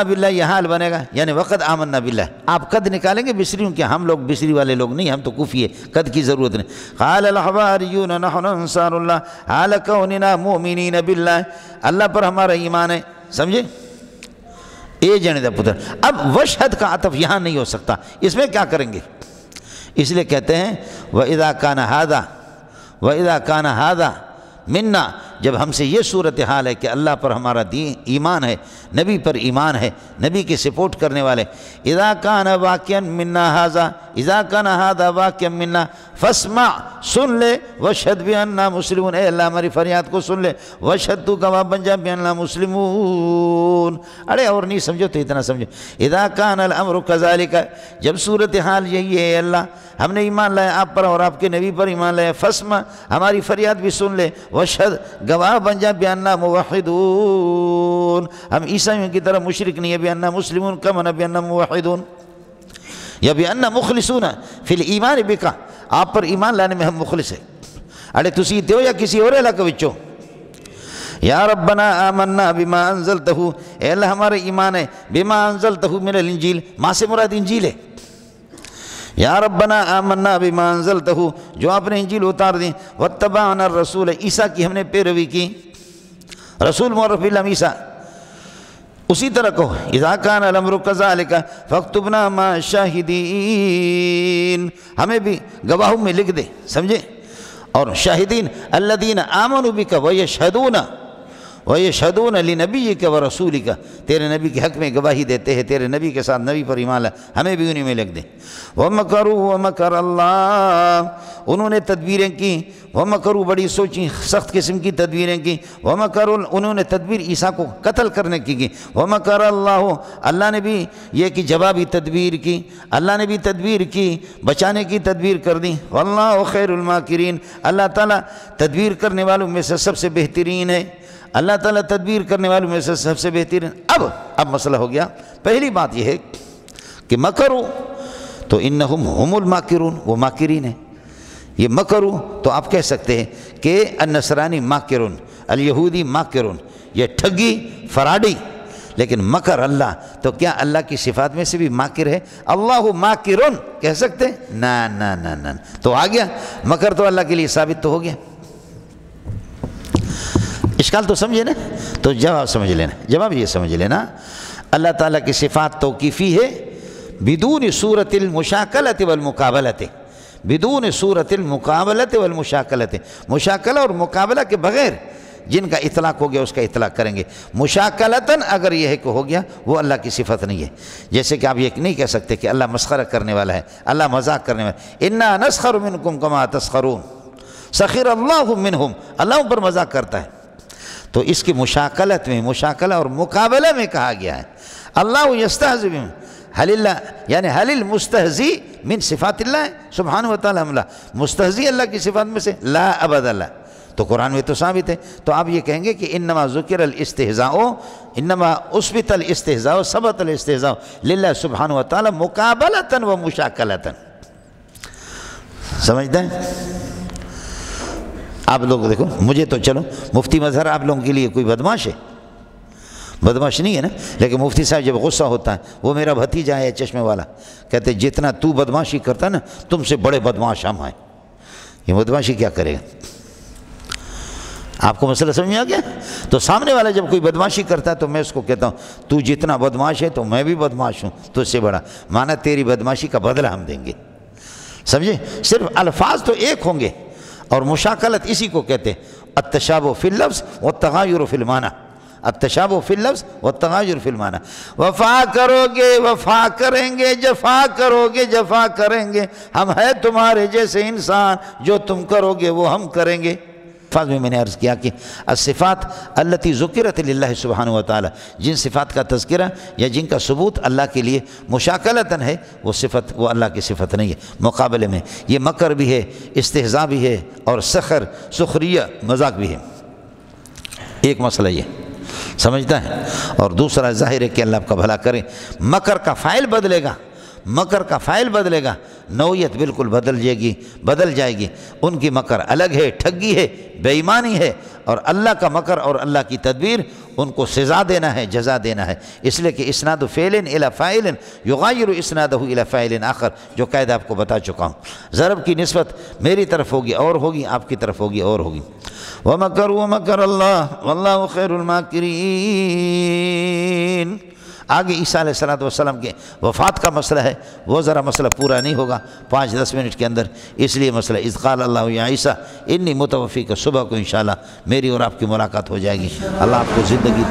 Speaker 1: باللہ یہ حال بنے گا، یعنی وقت آمنا باللہ. آپ قد نکالیں گے بصریوں کے، ہم لوگ بصری والے لوگ نہیں، ہم تو کوفی ہے، قد کی ضرورت نہیں. قال الحواریون نحن انصار اللہ حال کوننا مؤمنین باللہ، اللہ پر ہمارا ایمان ہے، سمجھے؟ اے جانے دا پتر. اب وشہد کا عطف یہاں نہیں ہو سکتا، اس میں کیا کریں گے؟ اس لیے کہتے ہیں وَإِذَا كَانَ هَذَا مِنَّا جب ہم سے یہ صورتحال ہے کہ اللہ پر ہمارا دین ایمان ہے، نبی پر ایمان ہے، نبی کی سپورٹ کرنے والے، اذا کان واقعا منا ھذا، اذا کان ھذا واقعا منا فاسمع، سن لے، واشہد بأننا مسلمون، اے اللہ ہماری فریاد کو سن لے، واشہد، تو گواہ بن جا، بأننا مسلمون۔ ارے اور نہیں سمجھو تو اتنا سمجھو، اذا کان الامر کذالک، جب صورتحال یہی ہے اللہ ہم نے ایمان لایا آپ پر اور آپ کے نبی پر ایمان لایا، فاسمع، ہماری فریاد بھی سن لے، واشہد، گواہ بن جا، بأننا موحدون، ہم عیسائیوں کی طرح مشرک نہیں ہے، بأننا مسلمون کا معنی بأننا موحدون، یا بأننا مخلصون فی الایمان بک، آپ پر ایمان لانے میں ہم مخلص ہیں۔ اڑے تسی تے ہو یا کسی اور علاقے وچوں؟ یا ربنا آمنا بما انزلتہ، اے اللہ ہمارا ایمان ہے بما انزلتہ من الانجیل، ماں سے مراد انجیل ہے، یا ربنا آمنا بما انزلتہ، جو آپ نے انجیل اتار دی، واتبعنا الرسول، عیسیٰ کی ہم نے پیروی کی، رسول معرف باللہ عیسیٰ، اسی طرح کہو اذا کان الامر کذالک فاکتبنا مع الشاہدین، ہمیں بھی گواہوں میں لکھ دے، سمجھے؟ اور شاہدین الذین آمنوا بک ویشہدون لنبیک ورسولک، تیرے نبی کے حق میں گواہی دیتے ہیں، تیرے نبی کے ساتھ نبی پر ایمان لائے، ہمیں بھی انہی میں لکھ دیں۔ وَمَكَرُوا وَمَكَرَ اللَّهُ، انہوں نے تدبیریں کی، وَمَكَرُوا، بڑی سوچی سخت قسم کی تدبیریں کی، وَمَكَرُوا، انہوں نے تدبیر عیسیٰ کو قتل کرنے کی، وَمَكَرَ اللَّهُ، اللہ نے بھی یہ کہ جوابی تدبیر کی، اللہ نے بھی تدبیر کی، بچانے کی تدبیر کر دی، وَاللَّهُ خَيْرُ الْمَاكِرِينَ، اللہ تعالیٰ تدبیر کرنے والوں میں سے سب سے بہترین ہے، اللہ تعالیٰ تدبیر کرنے والوں میں سے سب سے بہترین۔ اب مسئلہ ہو گیا، پہلی بات یہ ہے کہ مکرو تو انہم ہم الماکرون، وہ ماکرین ہیں، یہ مکرو تو آپ کہہ سکتے ہیں کہ النصرانی ماکرون، الیہودی ماکرون، یہ ٹھگی فراڈی، لیکن مکر اللہ، تو کیا اللہ کی صفات میں سے بھی ماکر ہے؟ اللہ ماکرون کہہ سکتے ہیں؟ نا نا نا نا، تو آ گیا مکر تو اللہ کے لیے ثابت تو ہو گیا۔ اشکال تو سمجھے نا؟ تو جواب سمجھ لینا، جواب یہ سمجھ لینا، اللہ تعالیٰ کی صفات توقیفی ہے بدون صورت المشاکلت والمقابلت، بدون صورت المقابلت والمشاکلت، مشاکلہ اور مقابلہ کے بغیر جن کا اطلاق ہو گیا اس کا اطلاق کریں گے، مشاکلتاً اگر یہ ہے کہ ہو گیا وہ اللہ کی صفت نہیں ہے۔ جیسے کہ آپ یہ نہیں کہہ سکتے کہ اللہ مسخرہ کرنے والا ہے، اللہ مذاق کرنے والا ہے، انا نسخر منکم کما تسخرون، سخر اللہ منہم، اللہ ان پر مذاق کرتا ہے، تو اس کی مشاکلت میں، مشاکلہ اور مقابلہ میں کہا گیا ہے اللہ یستہزئ بہم، حل اللہ یعنی حل المستہزی من صفات اللہ سبحانہ وتعالی، مستہزی اللہ کی صفات میں سے لا ابد اللہ، تو قرآن میں تو ثابت ہے۔ تو آپ یہ کہیں گے کہ انما ذکر الاستہزاء، انما اثبت الاستہزاء، ثبت الاستہزاء للہ سبحانہ وتعالی مقابلتاً و مشاکلتاً، سمجھتے ہیں؟ آپ لوگ دیکھو، مجھے تو چلو مفتی مظہر آپ لوگوں کے لیے کوئی بدماش ہے؟ بدماش نہیں ہے نا، لیکن مفتی صاحب جب غصہ ہوتا ہے، وہ میرا بھتیجا ہے چشمے والا، کہتے جتنا تو بدماشی کرتا نا تم سے بڑے بدماش ہم ہیں، یہ بدماشی کیا کرے گا؟ آپ کو مسئلہ سمجھ میں آ گیا؟ تو سامنے والا جب کوئی بدماشی کرتا ہے تو میں اس کو کہتا ہوں تو جتنا بدماش ہے تو میں بھی بدماش ہوں، تو اس سے بڑا مانا تیری بدماشی کا بدلہ ہم دیں گے، سمجھے؟ صرف الفاظ تو ایک ہوں گے، اور مشاکلت اسی کو کہتے ہیں التشابہ فی اللفظ والتغایر فی المعنی، التشابہ فی اللفظ والتغایر فی المعنی، وفا کرو گے وفا کریں گے، جفا کرو گے جفا کریں گے، ہم ہیں تمہارے جیسے انسان، جو تم کرو گے وہ ہم کریں گے۔ الفاظ میں نے عرض کیا کہ الصفات التی ذکرت للہ سبحانہ وتعالی، جن صفات کا تذکرہ یا جن کا ثبوت اللہ کے لیے مشاکلتاً ہے، وہ صفت وہ اللہ کی صفت نہیں ہے۔ مقابلے میں یہ مکر بھی ہے، استہزاء بھی ہے، اور سخر، سخریہ، مذاق بھی ہے۔ ایک مسئلہ یہ سمجھتا ہے، اور دوسرا ظاہر ہے کہ اللہ آپ کا بھلا کرے، مکر کا فاعل بدلے گا، مکر کا فاعل بدلے گا، نوعیت بالکل بدل جائے گی، ان کی مکر الگ ہے، ٹھگی ہے، بے ایمانی ہے، اور اللہ کا مکر اور اللہ کی تدبیر ان کو سزا دینا ہے، جزا دینا ہے، اس لیے کہ اسناد فعل الی فاعل یغیر اسنادہ الی فاعل آخر، جو قاعدہ آپ کو بتا چکا ہوں، ضرب کی نسبت میری طرف ہوگی اور ہوگی، آپ کی طرف ہوگی اور ہوگی۔ وَمَكَرُوا وَمَكَرَ اللَّهُ وَاللَّهُ خَيْرُ الْمَاكِرِينَ۔ آگے عیسیٰ علیہ السلام کے وفات کا مسئلہ ہے، وہ ذرا مسئلہ پورا نہیں ہوگا 5-10 منٹ کے اندر، اس لیے مسئلہ اذ قال اللہ یا عیسیٰ انی متوفی کا صبح کو انشاءاللہ میری اور آپ کی ملاقات ہو جائے گی۔ اللہ آپ کو زندگی